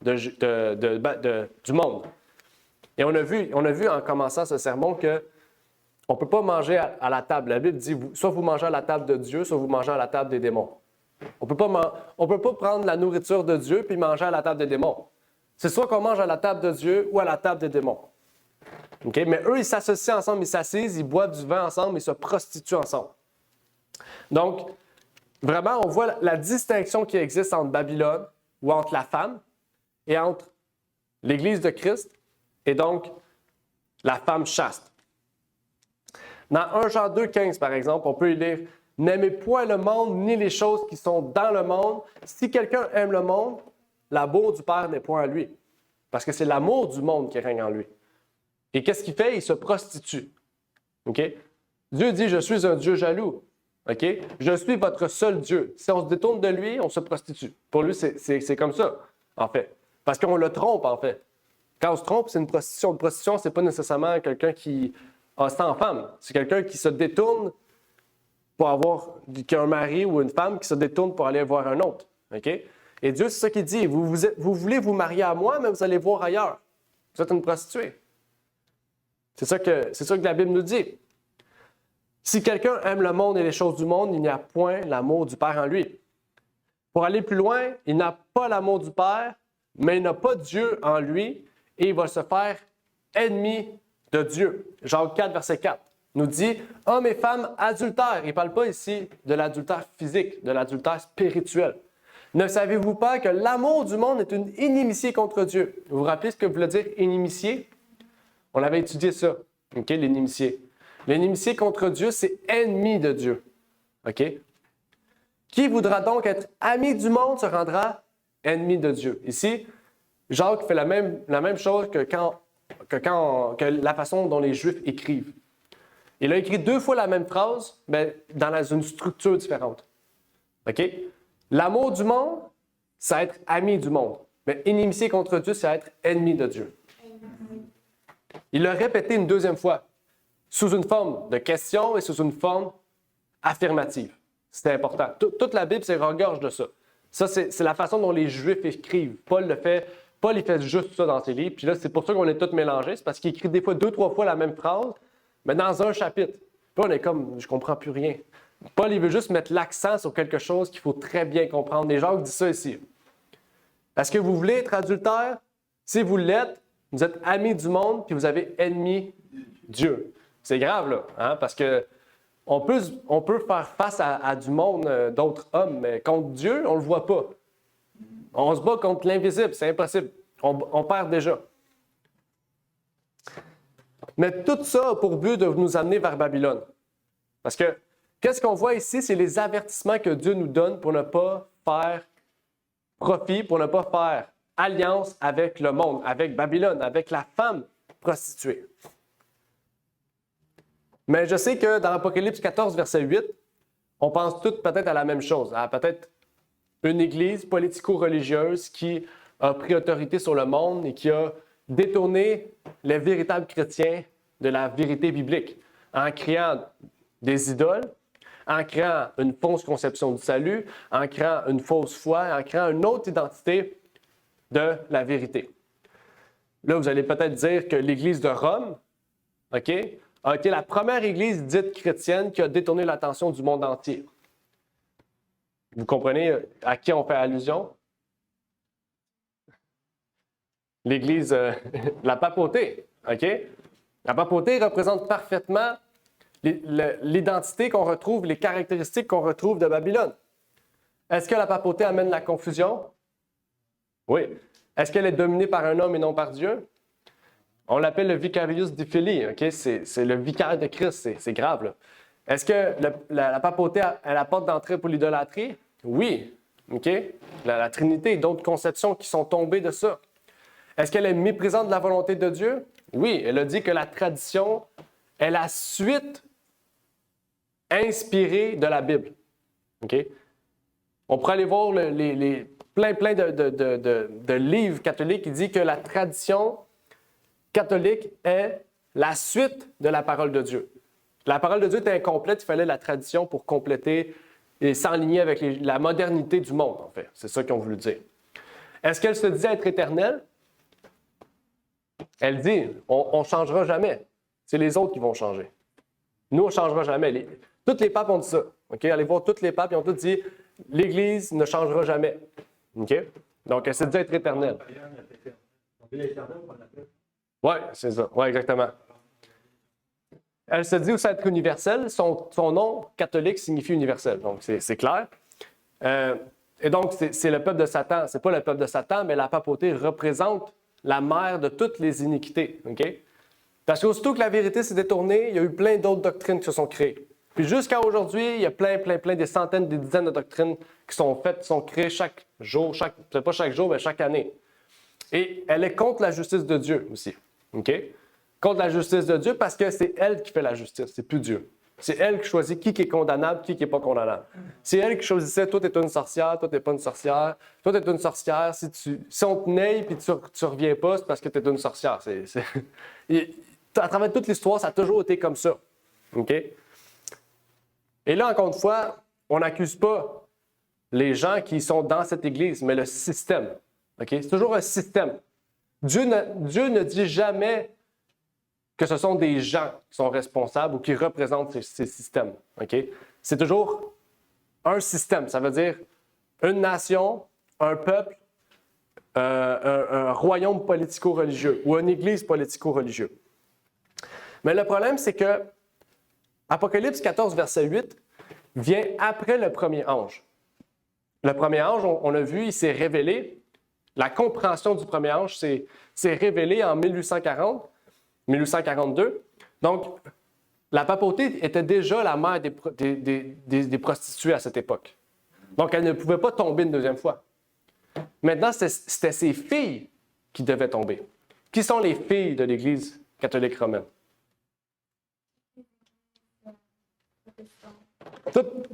du monde. Et on a vu en commençant ce sermon qu'on ne peut pas manger à la table. La Bible dit, soit vous mangez à la table de Dieu, soit vous mangez à la table des démons. On peut pas prendre la nourriture de Dieu puis manger à la table des démons. C'est soit qu'on mange à la table de Dieu ou à la table des démons. Okay? Mais eux, ils s'associent ensemble, ils s'assisent, ils boivent du vin ensemble, ils se prostituent ensemble. Donc, vraiment, on voit la distinction qui existe entre Babylone ou entre la femme et entre l'Église de Christ et donc la femme chaste. Dans 1 Jean 2, 15, par exemple, on peut y lire « N'aimez point le monde ni les choses qui sont dans le monde. Si quelqu'un aime le monde, l'amour du Père n'est point à lui. » Parce que c'est l'amour du monde qui règne en lui. Et qu'est-ce qu'il fait? Il se prostitue. Okay? Dieu dit « Je suis un Dieu jaloux. » Okay? Je suis votre seul Dieu. Si on se détourne de lui, on se prostitue. Pour lui, c'est comme ça, en fait. Parce qu'on le trompe, en fait. Quand on se trompe, c'est une prostitution. Une prostitution, ce n'est pas nécessairement quelqu'un qui a ça en femme. C'est quelqu'un qui se détourne pour qui a un mari ou une femme qui se détourne pour aller voir un autre. Okay? Et Dieu, c'est ça qu'il dit. Vous voulez vous marier à moi, mais vous allez voir ailleurs. Vous êtes une prostituée. C'est ça que la Bible nous dit. Si quelqu'un aime le monde et les choses du monde, il n'y a point l'amour du Père en lui. Pour aller plus loin, il n'a pas l'amour du Père, mais il n'a pas Dieu en lui et il va se faire ennemi de Dieu. Jacques 4, verset 4 nous dit « Hommes et femmes adultères ». Il ne parle pas ici de l'adultère physique, de l'adultère spirituel. Ne savez-vous pas que l'amour du monde est une inimitié contre Dieu? Vous vous rappelez ce que voulait dire inimitié? On avait étudié ça, okay, l'inimitié. L'inimitié contre Dieu, c'est ennemi de Dieu. Okay? Qui voudra donc être ami du monde se rendra ennemi de Dieu. Ici, Jacques fait la même chose que la façon dont les Juifs écrivent. Il a écrit 2 fois la même phrase, mais dans une structure différente. Okay? L'amour du monde, c'est être ami du monde. Mais inimitié contre Dieu, c'est être ennemi de Dieu. Il l'a répété une 2e fois, sous une forme de question et sous une forme affirmative. C'est important. Toute la Bible, c'est regorge de ça. Ça, c'est la façon dont les Juifs écrivent. Paul, il fait juste ça dans ses livres. Puis là, c'est pour ça qu'on est tous mélangés. C'est parce qu'il écrit des fois 2-3 fois la même phrase, mais dans un chapitre. Puis on est comme, je comprends plus rien. Paul, il veut juste mettre l'accent sur quelque chose qu'il faut très bien comprendre. Les gens disent ça ici. Est-ce que vous voulez être adultère? Si vous l'êtes, vous êtes amis du monde, puis vous avez ennemi Dieu. C'est grave, là, hein, parce que on peut faire face à du monde, d'autres hommes, mais contre Dieu, on ne le voit pas. On se bat contre l'invisible, c'est impossible. On perd déjà. Mais tout ça a pour but de nous amener vers Babylone. Parce que, qu'est-ce qu'on voit ici? C'est les avertissements que Dieu nous donne pour ne pas faire profit, pour ne pas faire alliance avec le monde, avec Babylone, avec la femme prostituée. Mais je sais que dans Apocalypse 14, verset 8, on pense tous peut-être à la même chose, à peut-être une église politico-religieuse qui a pris autorité sur le monde et qui a détourné les véritables chrétiens de la vérité biblique en créant des idoles, en créant une fausse conception du salut, en créant une fausse foi, en créant une autre identité de la vérité. Là, vous allez peut-être dire que l'Église de Rome, OK, a été la première Église dite chrétienne qui a détourné l'attention du monde entier. Vous comprenez à qui on fait allusion? L'Église, la papauté, OK? La papauté représente parfaitement l'identité qu'on retrouve, les caractéristiques qu'on retrouve de Babylone. Est-ce que la papauté amène la confusion? Oui. Est-ce qu'elle est dominée par un homme et non par Dieu? On l'appelle le vicarius di fili, OK? C'est le vicaire de Christ, c'est grave, là. Est-ce que la papauté est la porte d'entrée pour l'idolâtrie? Oui, OK? La Trinité et d'autres conceptions qui sont tombées de ça. Est-ce qu'elle est méprisante de la volonté de Dieu? Oui, elle a dit que la tradition est la suite inspirée de la Bible. OK? On pourrait aller voir plein de livres catholiques qui disent que la tradition catholique est la suite de la parole de Dieu. La parole de Dieu était incomplète, il fallait la tradition pour compléter et s'enligner avec la modernité du monde, en fait. C'est ça qu'ils ont voulu dire. Est-ce qu'elle se dit être éternelle? Elle dit, on ne changera jamais. C'est les autres qui vont changer. Nous, on ne changera jamais. Tous les papes ont dit ça. Okay? Allez voir tous les papes, ils ont tous dit, l'Église ne changera jamais. Okay? Donc, elle se dit être éternelle. Oui, c'est ça. Oui, exactement. Elle se dit aussi être universelle. Son nom catholique signifie universel. Donc, c'est clair. Et donc, c'est le peuple de Satan. Ce n'est pas le peuple de Satan, mais la papauté représente la mère de toutes les iniquités. Okay? Parce qu'aussitôt que la vérité s'est détournée, il y a eu plein d'autres doctrines qui se sont créées. Puis jusqu'à aujourd'hui, il y a plein, des centaines, des dizaines de doctrines qui sont faites, qui sont créées chaque jour, peut-être pas chaque jour, mais chaque année. Et elle est contre la justice de Dieu aussi. Okay? Contre la justice de Dieu parce que c'est elle qui fait la justice, c'est plus Dieu. C'est elle qui choisit qui est condamnable, qui n'est pas condamnable. C'est elle qui choisissait, toi, tu es une sorcière, toi, tu n'es pas une sorcière. Toi, tu es une sorcière. Si on te naille et tu ne reviens pas, c'est parce que tu es une sorcière. À travers toute l'histoire, ça a toujours été comme ça. Okay? Et là, encore une fois, on n'accuse pas les gens qui sont dans cette Église, mais le système. Okay? C'est toujours un système. Dieu ne dit jamais que ce sont des gens qui sont responsables ou qui représentent ces systèmes. Okay? C'est toujours un système. Ça veut dire une nation, un peuple, un royaume politico-religieux ou une église politico-religieuse. Mais le problème, c'est que Apocalypse 14, verset 8, vient après le premier ange. Le premier ange, on l'a vu, il s'est révélé. La compréhension du premier ange s'est révélée en 1842. Donc, la papauté était déjà la mère des prostituées à cette époque. Donc, elle ne pouvait pas tomber une deuxième fois. Maintenant, c'était ses filles qui devaient tomber. Qui sont les filles de l'Église catholique romaine?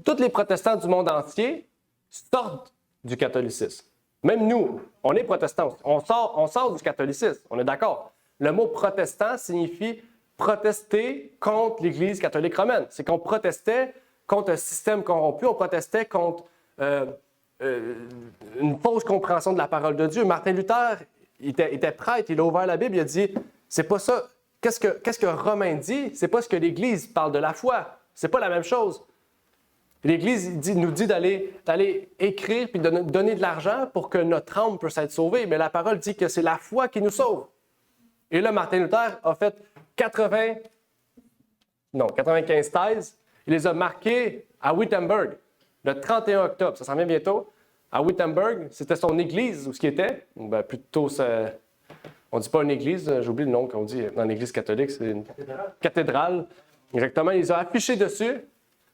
Tous les protestants du monde entier sortent du catholicisme. Même nous, on est protestants. On sort du catholicisme, on est d'accord. Le mot protestant signifie protester contre l'Église catholique romaine. C'est qu'on protestait contre un système corrompu, on protestait contre une fausse compréhension de la parole de Dieu. Martin Luther était prêtre, il a ouvert la Bible, il a dit, c'est pas ça. Qu'est-ce que Romain dit? C'est pas ce que l'Église parle de la foi. C'est pas la même chose. L'Église nous dit d'aller écrire puis de donner de l'argent pour que notre âme puisse être sauvée. Mais la parole dit que c'est la foi qui nous sauve. Et là, Martin Luther a fait 95 thèses. Il les a marquées à Wittenberg, le 31 octobre. Ça s'en vient bientôt. À Wittenberg, c'était son église, où ce qui était. Ben, plutôt, on ne dit pas une église, j'oublie le nom qu'on dit dans l'église catholique, c'est une cathédrale. Exactement, ils ont affiché dessus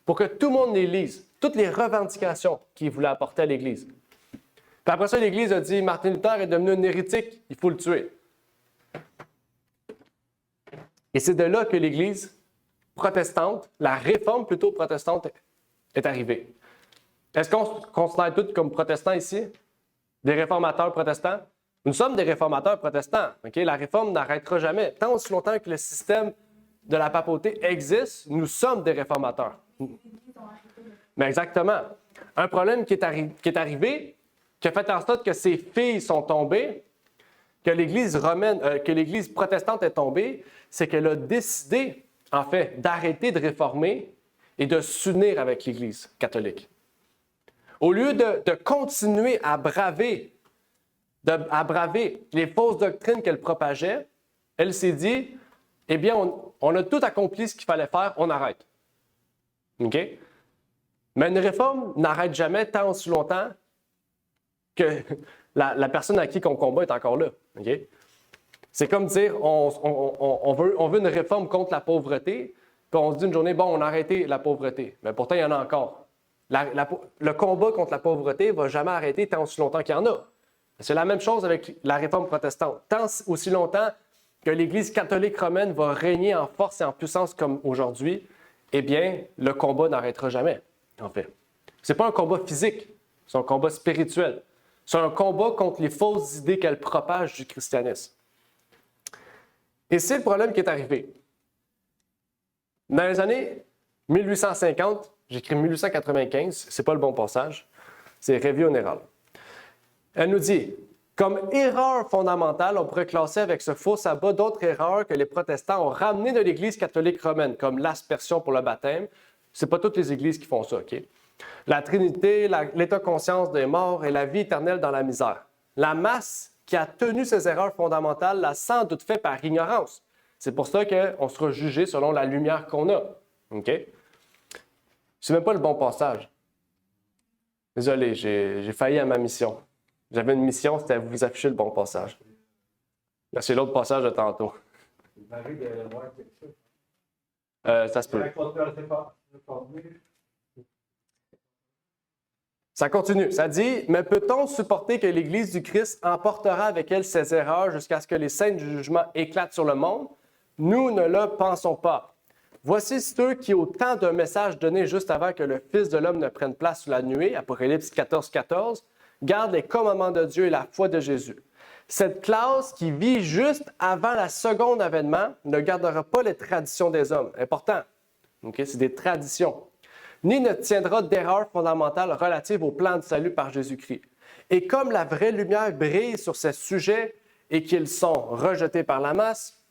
pour que tout le monde les lise, toutes les revendications qu'il voulait apporter à l'Église. Puis après ça, l'Église a dit, Martin Luther est devenu un hérétique, il faut le tuer. Et c'est de là que l'Église protestante, la réforme plutôt protestante, est arrivée. Est-ce qu'on se considère tous comme protestants ici? Des réformateurs protestants? Nous sommes des réformateurs protestants. Okay? La réforme n'arrêtera jamais. Tant aussi longtemps que le système de la papauté existe, nous sommes des réformateurs. Mais exactement. Un problème qui est arrivé, qui a fait en sorte que ces filles sont tombées, que l'Église que l'Église protestante est tombée, c'est qu'elle a décidé, en fait, d'arrêter de réformer et de s'unir avec l'Église catholique. Au lieu de continuer à braver les fausses doctrines qu'elle propageait, elle s'est dit, eh bien, on a tout accompli ce qu'il fallait faire, on arrête. OK? Mais une réforme n'arrête jamais tant aussi longtemps que la personne à qui on combat est encore là. Okay? C'est comme dire, on veut une réforme contre la pauvreté, puis on se dit une journée, bon, on a arrêté la pauvreté. Mais pourtant, il y en a encore. Le combat contre la pauvreté ne va jamais arrêter tant aussi longtemps qu'il y en a. C'est la même chose avec la réforme protestante. Tant aussi longtemps que l'Église catholique romaine va régner en force et en puissance comme aujourd'hui, eh bien, le combat n'arrêtera jamais, en fait. Ce n'est pas un combat physique, c'est un combat spirituel. C'est un combat contre les fausses idées qu'elle propage du christianisme. Et c'est le problème qui est arrivé. Dans les années 1850, j'écris 1895, c'est pas le bon passage, c'est Revue Onérale. Elle nous dit, comme erreur fondamentale, on pourrait classer avec ce faux sabbat d'autres erreurs que les protestants ont ramenées de l'Église catholique romaine, comme l'aspersion pour le baptême. C'est pas toutes les églises qui font ça, OK? La Trinité, l'état-conscience des morts et la vie éternelle dans la misère. La masse qui a tenu ces erreurs fondamentales l'a sans doute fait par ignorance. C'est pour ça qu'on sera jugé selon la lumière qu'on a. OK? C'est même pas le bon passage. Désolé, j'ai failli à ma mission. J'avais une mission, c'était vous afficher le bon passage. Là, c'est l'autre passage de tantôt. Ça se peut. Ça continue. Ça dit, mais peut-on supporter que l'Église du Christ emportera avec elle ses erreurs jusqu'à ce que les scènes du jugement éclatent sur le monde? Nous ne le pensons pas. Voici ceux qui, au temps d'un message donné juste avant que le Fils de l'homme ne prenne place sous la nuée, Apocalypse 14, 14, gardent les commandements de Dieu et la foi de Jésus. Cette classe qui vit juste avant la seconde avènement ne gardera pas les traditions des hommes. Important. Okay? C'est des traditions. Ni ne tiendra d'erreurs fondamentales relatives au plan de salut par Jésus-Christ. Et comme la vraie lumière brille sur ces sujets et qu'ils sont rejetés par la masse,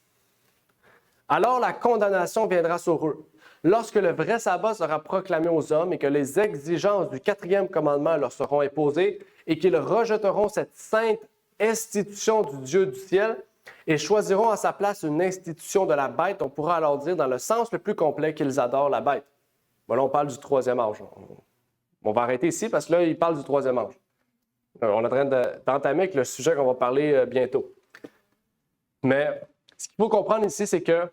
alors la condamnation viendra sur eux. Lorsque le vrai sabbat sera proclamé aux hommes et que les exigences du 4e commandement leur seront imposées et qu'ils rejetteront cette sainte institution du Dieu du ciel et choisiront à sa place une institution de la bête, on pourra alors dire dans le sens le plus complet qu'ils adorent la bête. Bon, là, on parle du 3e âge. On va arrêter ici parce que là, il parle du 3e âge. On est en train d'entamer avec le sujet qu'on va parler bientôt. Mais ce qu'il faut comprendre ici, c'est que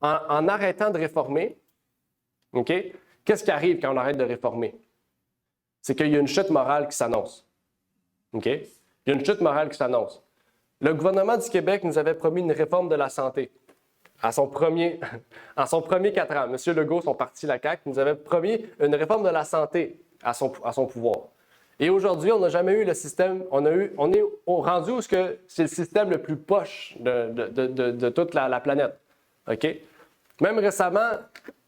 en arrêtant de réformer, okay, qu'est-ce qui arrive quand on arrête de réformer? C'est qu'il y a une chute morale qui s'annonce. Okay? Il y a une chute morale qui s'annonce. Le gouvernement du Québec nous avait promis une réforme de la santé. En son premier 4 ans, M. Legault, son parti, la CAQ, nous avait promis une réforme de la santé à son pouvoir. Et aujourd'hui, on n'a jamais eu le système, on est rendu où c'est le système le plus poche de toute la planète. OK? Même récemment,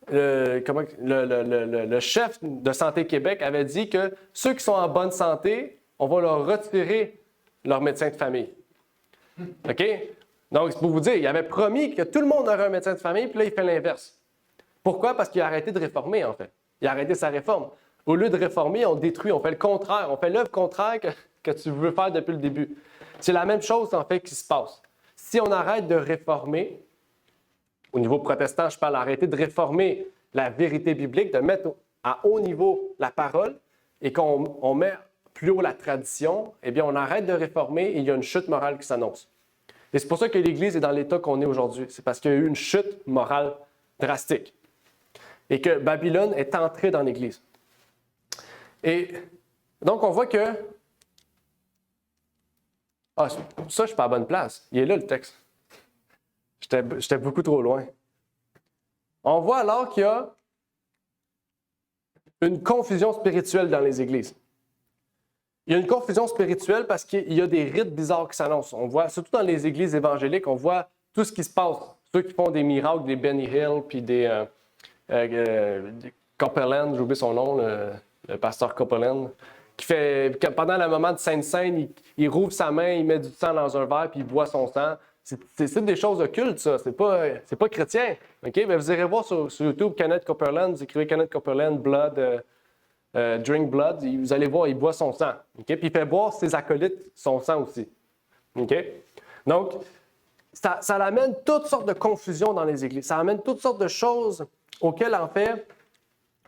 le chef de Santé Québec avait dit que ceux qui sont en bonne santé, on va leur retirer leur médecin de famille. OK? Donc, c'est pour vous dire, il avait promis que tout le monde aurait un médecin de famille, puis là, il fait l'inverse. Pourquoi? Parce qu'il a arrêté de réformer, en fait. Il a arrêté sa réforme. Au lieu de réformer, on détruit, on fait le contraire. On fait l'œuvre contraire que tu veux faire depuis le début. C'est la même chose, en fait, qui se passe. si on arrête de réformer, au niveau protestant, je parle arrêter de réformer la vérité biblique, de mettre à haut niveau la parole et qu'on met plus haut la tradition, eh bien, on arrête de réformer et il y a une chute morale qui s'annonce. Et c'est pour ça que l'Église est dans l'état qu'on est aujourd'hui. C'est parce qu'il y a eu une chute morale drastique et que Babylone est entrée dans l'Église. Et donc, on voit que... Ah, ça, je suis pas à la bonne place. Il est là, le texte. J'étais beaucoup trop loin. On voit alors qu'il y a une confusion spirituelle dans les églises. Il y a une confusion spirituelle parce qu'il y a des rites bizarres qui s'annoncent. On voit, surtout dans les églises évangéliques, on voit tout ce qui se passe. Ceux qui font des miracles, des Benny Hill, puis des Copeland, j'ai oublié son nom, le pasteur Copeland, qui fait, pendant le moment de Sainte-Seine, il rouvre sa main, il met du sang dans un verre, puis il boit son sang. C'est des choses occultes, ça. C'est pas chrétien. Okay? Mais vous irez voir sur YouTube Kenneth Copeland, vous écrivez Kenneth Copeland, Blood, Drink Blood, vous allez voir, il boit son sang. Okay? Puis il fait boire ses acolytes son sang aussi. Okay? Donc, ça amène toutes sortes de confusions dans les églises. Ça amène toutes sortes de choses auxquelles, en fait,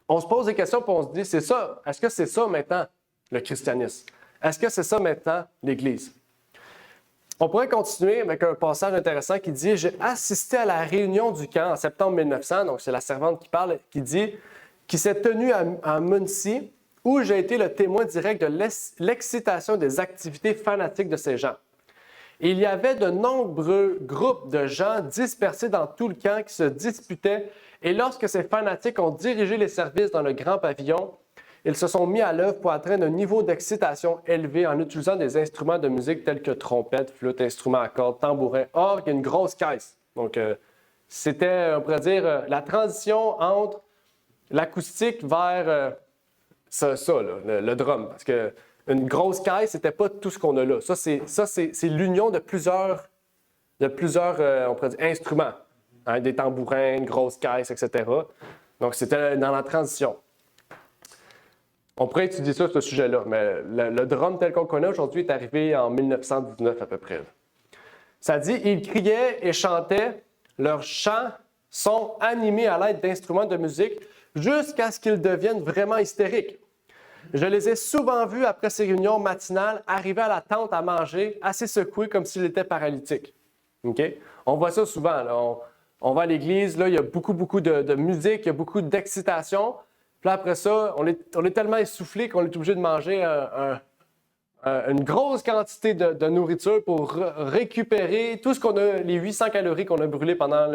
on se pose des questions et on se dit, c'est ça, est-ce que c'est ça maintenant, le christianisme? Est-ce que c'est ça maintenant, l'Église? On pourrait continuer avec un passage intéressant qui dit « J'ai assisté à la réunion du camp en septembre 1900 », donc c'est la servante qui parle, qui dit « qui s'est tenue à Muncie, où j'ai été le témoin direct de l'excitation des activités fanatiques de ces gens. Il y avait de nombreux groupes de gens dispersés dans tout le camp qui se disputaient, et lorsque ces fanatiques ont dirigé les services dans le grand pavillon, ils se sont mis à l'œuvre pour atteindre un niveau d'excitation élevé en utilisant des instruments de musique tels que trompettes, flûtes, instruments à cordes, tambourins, orgues et une grosse caisse. Donc, c'était, on pourrait dire, la transition entre l'acoustique vers le drum. Parce qu'une grosse caisse, c'était pas tout ce qu'on a là. Ça, c'est l'union de plusieurs on pourrait dire, instruments. Hein, des tambourins, une grosse caisse, etc. Donc, c'était dans la transition. On pourrait étudier ça, ce sujet-là, mais le drum tel qu'on connaît aujourd'hui est arrivé en 1919 à peu près. Ça dit, ils criaient et chantaient, leurs chants sont animés à l'aide d'instruments de musique jusqu'à ce qu'ils deviennent vraiment hystériques. Je les ai souvent vus après ces réunions matinales arriver à la tente à manger, assez secoués comme s'ils étaient paralytiques. Okay? On voit ça souvent. Là. On va à l'église, là, il y a beaucoup de musique, il y a beaucoup d'excitation. Puis là, après ça, on est tellement essoufflé qu'on est obligé de manger une grosse quantité de nourriture pour récupérer tout ce qu'on a, les 800 calories qu'on a brûlées pendant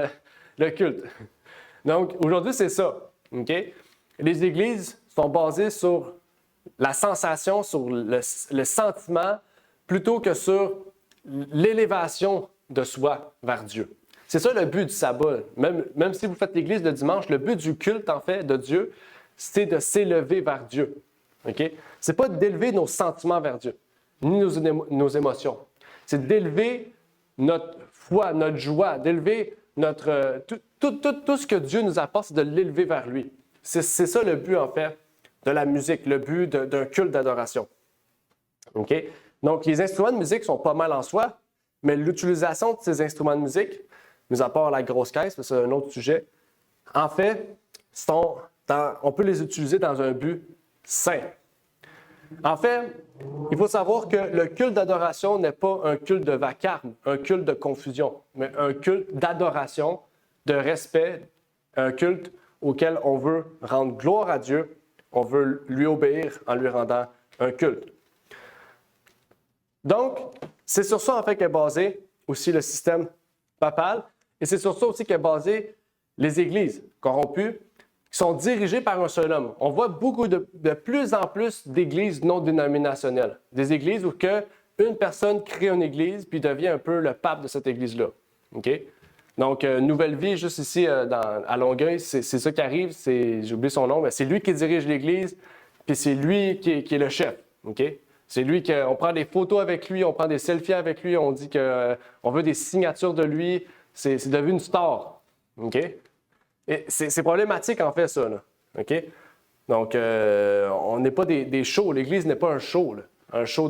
le culte. Donc, aujourd'hui, c'est ça. Okay? Les églises sont basées sur la sensation, sur le sentiment, plutôt que sur l'élévation de soi vers Dieu. C'est ça le but du sabbat. Même si vous faites l'église le dimanche, le but du culte, en fait, de Dieu, c'est de s'élever vers Dieu. Okay? Ce n'est pas d'élever nos sentiments vers Dieu, ni nos émotions. C'est d'élever notre foi, notre joie, d'élever tout ce que Dieu nous apporte, c'est de l'élever vers lui. C'est ça le but, en fait, de la musique, le but d'un culte d'adoration. Okay? Donc, les instruments de musique sont pas mal en soi, mais l'utilisation de ces instruments de musique, mis à part la grosse caisse, c'est un autre sujet, en fait, on peut les utiliser dans un but saint. En fait, il faut savoir que le culte d'adoration n'est pas un culte de vacarme, un culte de confusion, mais un culte d'adoration, de respect, un culte auquel on veut rendre gloire à Dieu, on veut lui obéir en lui rendant un culte. Donc, c'est sur ça en fait qu'est basé aussi le système papal, et c'est sur ça aussi qu'est basé les églises corrompues, qui sont dirigées par un seul homme. On voit de plus en plus d'églises non dénominationnelles. Des églises où une personne crée une église puis devient un peu le pape de cette église-là. Okay? Donc, Nouvelle Vie, juste ici à Longueuil, c'est ça qui arrive. J'ai oublié son nom, mais c'est lui qui dirige l'église puis c'est lui qui est le chef. Okay? C'est lui on prend des photos avec lui, on prend des selfies avec lui, on dit qu'on veut des signatures de lui. C'est devenu une star. Okay? Et c'est problématique, en fait, ça. Là. Okay? Donc, on n'est pas des shows. L'Église n'est pas un show. Là. Un show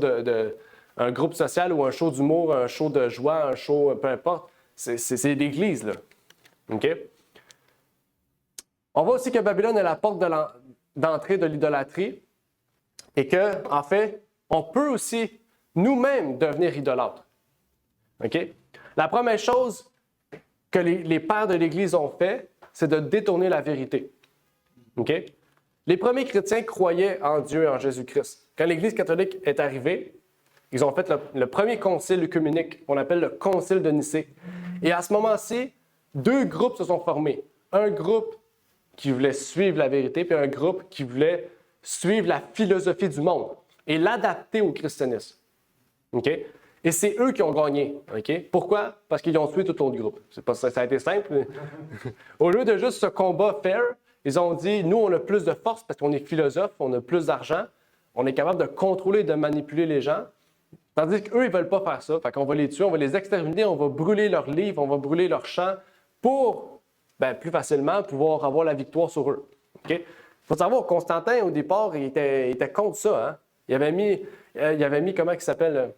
un groupe social ou un show d'humour, un show de joie, un show, peu importe. C'est l'Église, là. OK? On voit aussi que Babylone est la porte d'entrée de l'idolâtrie et que, en fait, on peut aussi nous-mêmes devenir idolâtres. OK? La première chose que les pères de l'Église ont fait, c'est de détourner la vérité. OK? Les premiers chrétiens croyaient en Dieu et en Jésus-Christ. Quand l'Église catholique est arrivée, ils ont fait le premier concile œcuménique, qu'on appelle le concile de Nicée. Et à ce moment-ci, deux groupes se sont formés. Un groupe qui voulait suivre la vérité, puis un groupe qui voulait suivre la philosophie du monde et l'adapter au christianisme. OK? Et c'est eux qui ont gagné. OK? Pourquoi? Parce qu'ils ont tué tout l'autre groupe. Ça a été simple. Au lieu de juste ce combat fair, ils ont dit, nous, on a plus de force parce qu'on est philosophe, on a plus d'argent, on est capable de contrôler et de manipuler les gens. Tandis qu'eux, ils ne veulent pas faire ça. Fait qu'on va les tuer, on va les exterminer, on va brûler leurs livres, on va brûler leurs champs pour, plus facilement, pouvoir avoir la victoire sur eux. OK? Il faut savoir, Constantin, au départ, il était contre ça. Hein? Il avait mis comment il s'appelle,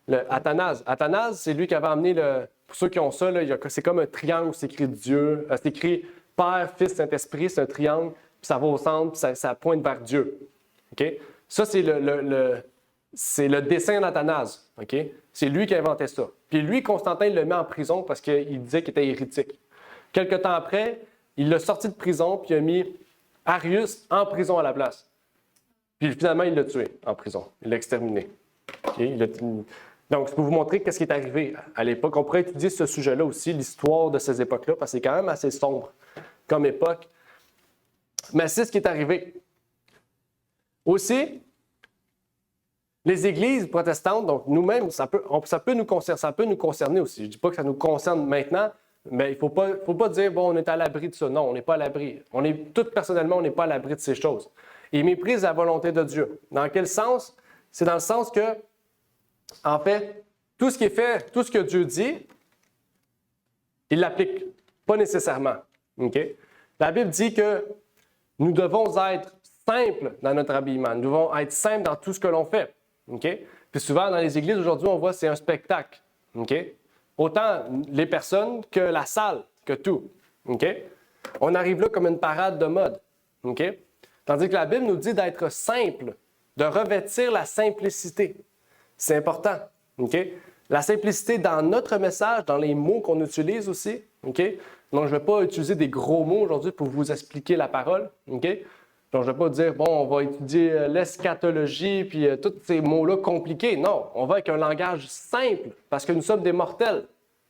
le Athanase. Athanase, c'est lui qui avait amené, pour ceux qui ont ça, c'est comme un triangle où c'est écrit Dieu. C'est écrit Père, Fils, Saint-Esprit, c'est un triangle, puis ça va au centre, puis ça pointe vers Dieu. OK? Ça, c'est le dessin d'Athanase. OK? C'est lui qui a inventé ça. Puis lui, Constantin, il le met en prison parce qu'il disait qu'il était hérétique. Quelque temps après, il l'a sorti de prison, puis il a mis Arius en prison à la place. Puis finalement, il l'a tué en prison. Il l'a exterminé. Okay? Donc, c'est pour vous montrer qu'est-ce qui est arrivé à l'époque. On pourrait étudier ce sujet-là aussi, l'histoire de ces époques-là, parce que c'est quand même assez sombre comme époque. Mais c'est ce qui est arrivé. Aussi, les églises protestantes, donc nous-mêmes, ça peut nous concerner aussi. Je ne dis pas que ça nous concerne maintenant, mais il ne faut pas dire, bon, on est à l'abri de ça. Non, on n'est pas à l'abri. Tout personnellement, on n'est pas à l'abri de ces choses. Ils méprisent la volonté de Dieu. Dans quel sens? C'est dans le sens que, en fait, tout ce qui est fait, tout ce que Dieu dit, il ne l'applique pas nécessairement. Okay? La Bible dit que nous devons être simples dans notre habillement. Nous devons être simples dans tout ce que l'on fait. Okay? Puis souvent, dans les églises, aujourd'hui, on voit que c'est un spectacle. Okay? Autant les personnes que la salle, que tout. Okay? On arrive là comme une parade de mode. Okay? Tandis que la Bible nous dit d'être simple, de revêtir la simplicité. C'est important. Okay? La simplicité dans notre message, dans les mots qu'on utilise aussi. Okay? Donc, je ne vais pas utiliser des gros mots aujourd'hui pour vous expliquer la parole. Okay? Donc, je ne vais pas dire, bon, on va étudier l'eschatologie, puis tous ces mots-là compliqués. Non, on va avec un langage simple, parce que nous sommes des mortels.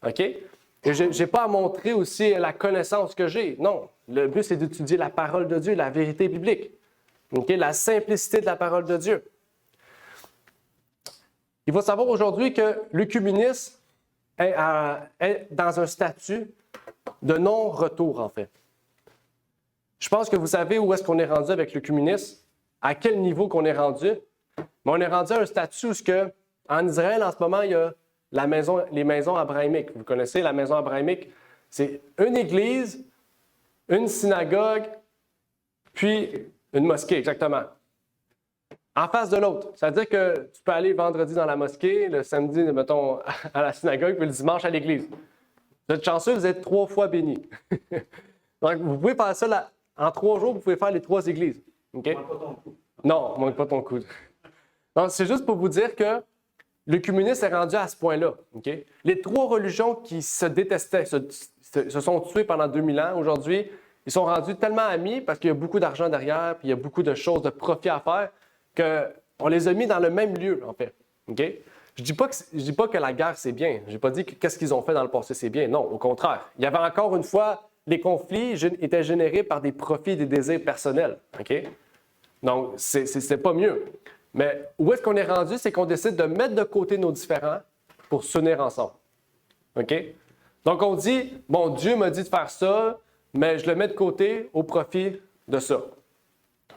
OK? Et je n'ai pas à montrer aussi la connaissance que j'ai. Non, le but, c'est d'étudier la parole de Dieu, la vérité biblique. OK? La simplicité de la parole de Dieu. Il faut savoir aujourd'hui que l'œcuménisme est dans un statut de non-retour, en fait. Je pense que vous savez où est-ce qu'on est rendu avec l'œcuménisme, à quel niveau qu'on est rendu. Mais on est rendu à un statut où, en Israël, en ce moment, il y a les maisons abrahamiques. Vous connaissez la maison abrahamique? C'est une église, une synagogue, puis une mosquée, exactement. En face de l'autre. C'est-à-dire que tu peux aller vendredi dans la mosquée, le samedi, mettons, à la synagogue, puis le dimanche à l'église. Vous êtes chanceux, vous êtes 3 fois bénis. Donc, vous pouvez faire ça là. En 3 jours, vous pouvez faire les 3 églises. Okay? Manque pas ton coude. Non, manque pas ton coude. Donc, c'est juste pour vous dire que l'œcuménisme est rendu à ce point-là. Okay? Les 3 religions qui se détestaient, se sont tuées pendant 2000 ans, aujourd'hui, ils sont rendus tellement amis parce qu'il y a beaucoup d'argent derrière, puis il y a beaucoup de choses, de profit à faire, qu'on les a mis dans le même lieu, en fait. Okay? Je ne dis pas que la guerre, c'est bien. Je n'ai pas dit que qu'est-ce qu'ils ont fait dans le passé, c'est bien. Non, au contraire. Il y avait encore une fois, les conflits étaient générés par des profits et des désirs personnels. Okay? Donc, c'est pas mieux. Mais où est-ce qu'on est rendu? C'est qu'on décide de mettre de côté nos différends pour s'unir ensemble. Okay? Donc, on dit, bon, Dieu m'a dit de faire ça, mais je le mets de côté au profit de ça.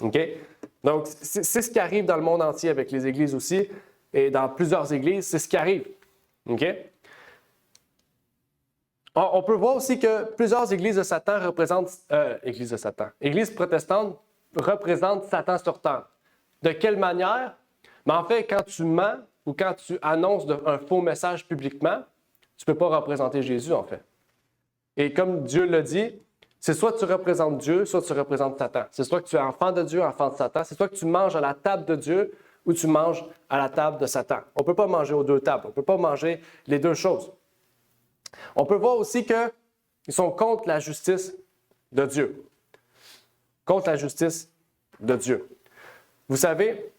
Okay? Donc, c'est ce qui arrive dans le monde entier avec les églises aussi, et dans plusieurs églises, c'est ce qui arrive. Okay? On peut voir aussi que plusieurs églises de Satan représentent... Églises protestantes représentent Satan sur terre. De quelle manière? Mais en fait, quand tu mens ou quand tu annonces un faux message publiquement, tu ne peux pas représenter Jésus, en fait. Et comme Dieu l'a dit, c'est soit tu représentes Dieu, soit tu représentes Satan. C'est soit que tu es enfant de Dieu, enfant de Satan. C'est soit que tu manges à la table de Dieu ou tu manges à la table de Satan. On ne peut pas manger aux deux tables. On ne peut pas manger les deux choses. On peut voir aussi qu'ils sont contre la justice de Dieu. Contre la justice de Dieu. Vous savez,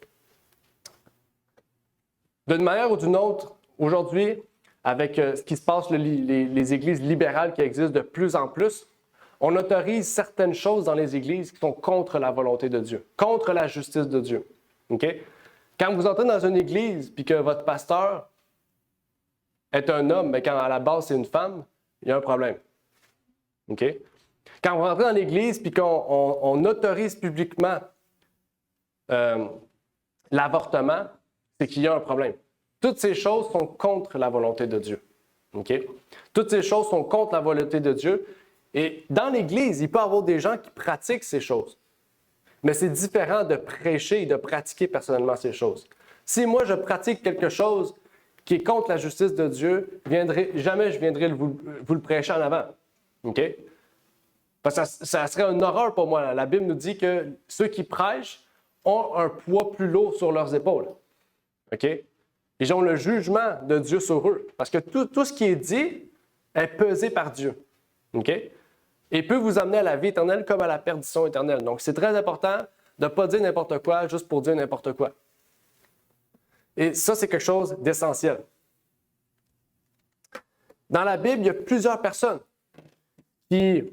d'une manière ou d'une autre, aujourd'hui, avec ce qui se passe, les églises libérales qui existent de plus en plus, on autorise certaines choses dans les églises qui sont contre la volonté de Dieu, contre la justice de Dieu. Okay? Quand vous entrez dans une église et que votre pasteur est un homme, mais quand à la base c'est une femme, il y a un problème. Okay? Quand vous rentrez dans l'église et qu'on autorise publiquement l'avortement, c'est qu'il y a un problème. Toutes ces choses sont contre la volonté de Dieu. Okay? Toutes ces choses sont contre la volonté de Dieu. Et dans l'Église, il peut y avoir des gens qui pratiquent ces choses. Mais c'est différent de prêcher et de pratiquer personnellement ces choses. Si moi, je pratique quelque chose qui est contre la justice de Dieu, jamais je viendrai vous le prêcher en avant. Okay? Parce que ça serait une horreur pour moi. La Bible nous dit que ceux qui prêchent ont un poids plus lourd sur leurs épaules. Okay? Ils ont le jugement de Dieu sur eux. Parce que tout ce qui est dit est pesé par Dieu. Okay? Et peut vous amener à la vie éternelle comme à la perdition éternelle. Donc, c'est très important de ne pas dire n'importe quoi juste pour dire n'importe quoi. Et ça, c'est quelque chose d'essentiel. Dans la Bible, il y a plusieurs personnes qui,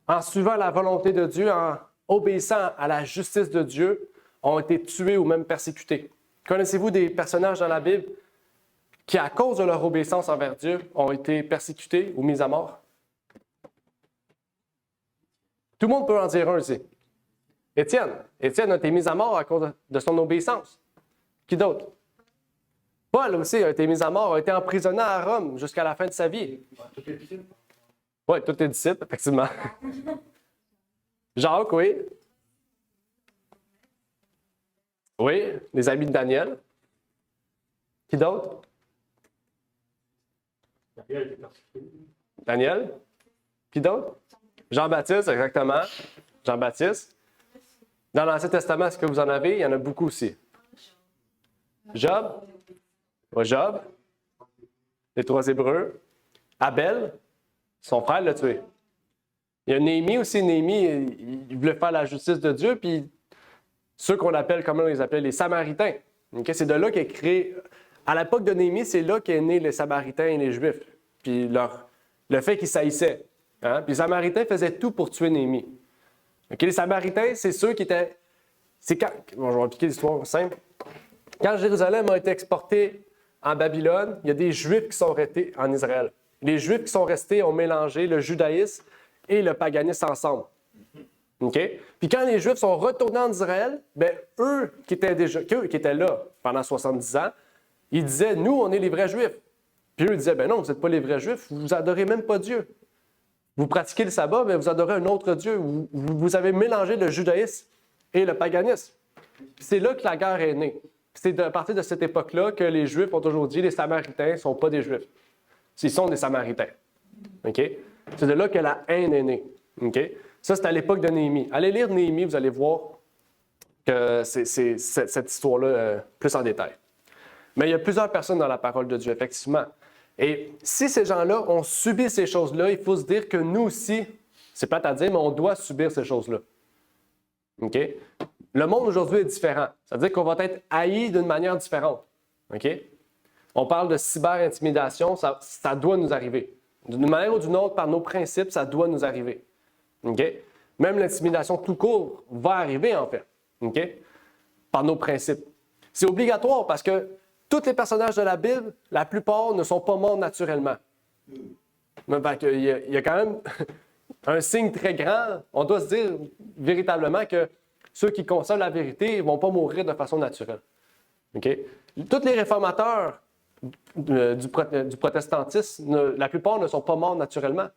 en suivant la volonté de Dieu, en obéissant à la justice de Dieu, ont été tués ou même persécutés. Connaissez-vous des personnages dans la Bible qui, à cause de leur obéissance envers Dieu, ont été persécutés ou mis à mort? Tout le monde peut en dire un ici. Étienne. Étienne a été mis à mort à cause de son obéissance. Qui d'autre? Paul aussi a été mis à mort, a été emprisonné à Rome jusqu'à la fin de sa vie. Tous les disciples. Oui, tous les disciples, effectivement. Jacques, oui. Oui, les amis de Daniel. Qui d'autre? Daniel. Qui d'autre? Jean-Baptiste, exactement. Jean-Baptiste. Dans l'Ancien Testament, est-ce que vous en avez? Il y en a beaucoup aussi. Job. Ouais, Job. Les 3 Hébreux. Abel. Son frère l'a tué. Il y a Néhémie aussi. Néhémie, il voulait faire la justice de Dieu, puis ceux qu'on appelle, comment on les appelle, les Samaritains. Okay? C'est de là qu'est créé. À l'époque de Néhémie, c'est là qu'est né les Samaritains et les Juifs. Puis le fait qu'ils s'haïssaient. Hein? Puis les Samaritains faisaient tout pour tuer Néhémie. Okay? Les Samaritains, c'est ceux qui étaient. Bon, je vais expliquer l'histoire simple. Quand Jérusalem a été exportée en Babylone, il y a des Juifs qui sont restés en Israël. Les Juifs qui sont restés ont mélangé le judaïsme et le paganisme ensemble. Okay? Puis quand les Juifs sont retournés en Israël, bien, eux qui étaient là pendant 70 ans, ils disaient, nous, on est les vrais Juifs. Puis eux disaient, ben non, vous n'êtes pas les vrais Juifs, vous adorez même pas Dieu. Vous pratiquez le sabbat, mais vous adorez un autre Dieu. Vous avez mélangé le judaïsme et le paganisme. Puis c'est là que la guerre est née. C'est à partir de cette époque-là que les Juifs ont toujours dit, les Samaritains ne sont pas des Juifs. Ils sont des Samaritains. Okay? C'est de là que la haine est née. Okay? Ça, c'est à l'époque de Néhémie. Allez lire Néhémie, vous allez voir que c'est cette histoire-là plus en détail. Mais il y a plusieurs personnes dans la parole de Dieu, effectivement. Et si ces gens-là ont subi ces choses-là, il faut se dire que nous aussi, c'est plate à dire, mais on doit subir ces choses-là. Okay? Le monde aujourd'hui est différent. C'est-à-dire qu'on va être haïs d'une manière différente. Okay? On parle de cyber-intimidation, ça doit nous arriver. D'une manière ou d'une autre, par nos principes, ça doit nous arriver. Okay? Même l'intimidation tout court va arriver, en fait. Okay? Par nos principes. C'est obligatoire parce que tous les personnages de la Bible, la plupart ne sont pas morts naturellement. Il y a quand même un signe très grand. On doit se dire véritablement que ceux qui conservent la vérité ne vont pas mourir de façon naturelle. Okay? Tous les réformateurs du protestantisme, la plupart ne sont pas morts naturellement.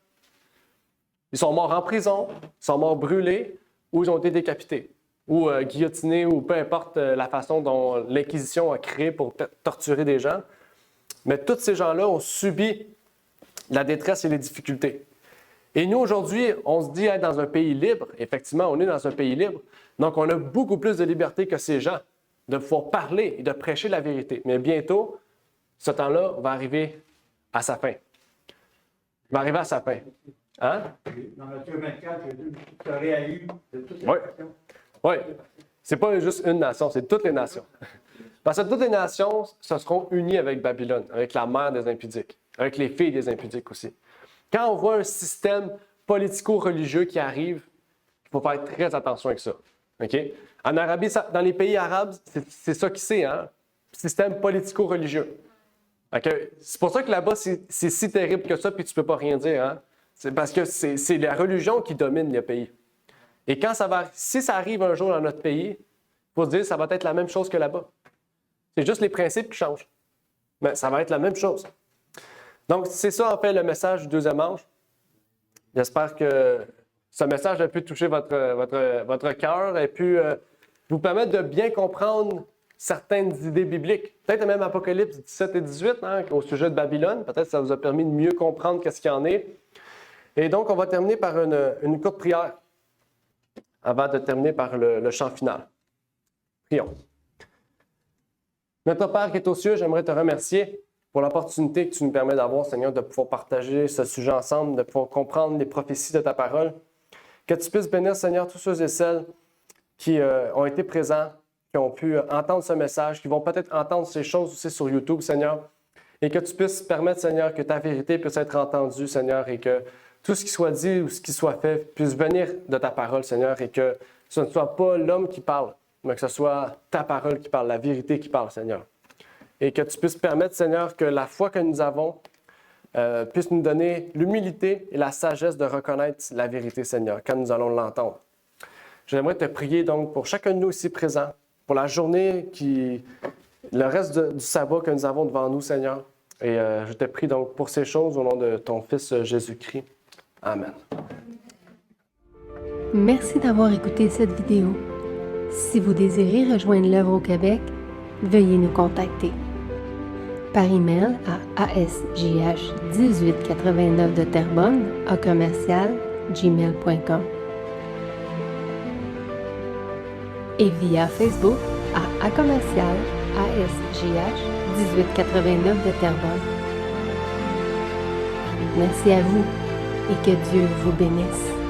Ils sont morts en prison, ils sont morts brûlés ou ils ont été décapités. ou guillotinés ou peu importe la façon dont l'Inquisition a créé pour torturer des gens. Mais tous ces gens-là ont subi la détresse et les difficultés. Et nous, aujourd'hui, on se dit être dans un pays libre. Effectivement, on est dans un pays libre. Donc, on a beaucoup plus de liberté que ces gens de pouvoir parler et de prêcher la vérité. Mais bientôt, ce temps-là va arriver à sa fin. Il va arriver à sa fin. Hein? Dans Matthieu 24, tu aurais eu de toutes les Oui. nations. Oui. C'est pas juste une nation, c'est toutes les nations. Parce que toutes les nations se seront unies avec Babylone, avec la mère des impudiques, avec les filles des impudiques aussi. Quand on voit un système politico-religieux qui arrive, il faut faire très attention avec ça. Okay? En Arabie, dans les pays arabes, c'est ça qui c'est, hein? Système politico-religieux. Okay? C'est pour ça que là-bas, c'est si terrible que ça, puis tu peux pas rien dire. Hein? C'est parce que c'est la religion qui domine le pays. Et si ça arrive un jour dans notre pays, il faut se dire que ça va être la même chose que là-bas. C'est juste les principes qui changent. Mais ça va être la même chose. Donc, c'est ça, en fait, le message du deuxième ange. J'espère que ce message a pu toucher votre cœur et pu vous permettre de bien comprendre certaines idées bibliques. Peut-être même Apocalypse 17 et 18, hein, au sujet de Babylone. Peut-être que ça vous a permis de mieux comprendre qu'est-ce qu'il y en est. Et donc, on va terminer par une courte prière avant de terminer par le chant final. Prions. Notre Père qui est aux cieux, j'aimerais te remercier pour l'opportunité que tu nous permets d'avoir, Seigneur, de pouvoir partager ce sujet ensemble, de pouvoir comprendre les prophéties de ta parole. Que tu puisses bénir, Seigneur, tous ceux et celles qui ont été présents, qui ont pu entendre ce message, qui vont peut-être entendre ces choses aussi sur YouTube, Seigneur. Et que tu puisses permettre, Seigneur, que ta vérité puisse être entendue, Seigneur, et que tout ce qui soit dit ou ce qui soit fait puisse venir de ta parole, Seigneur, et que ce ne soit pas l'homme qui parle, mais que ce soit ta parole qui parle, la vérité qui parle, Seigneur. Et que tu puisses permettre, Seigneur, que la foi que nous avons puisse nous donner l'humilité et la sagesse de reconnaître la vérité, Seigneur, quand nous allons l'entendre. J'aimerais te prier donc pour chacun de nous ici présents, pour la journée, le reste du sabbat que nous avons devant nous, Seigneur. Et je te prie donc pour ces choses au nom de ton Fils Jésus-Christ. Amen. Merci d'avoir écouté cette vidéo. Si vous désirez rejoindre l'œuvre au Québec, veuillez nous contacter par email à asjh1889 de Terrebonne @gmail.com et via Facebook à @asjh1889 de Terrebonne. Merci à vous et que Dieu vous bénisse.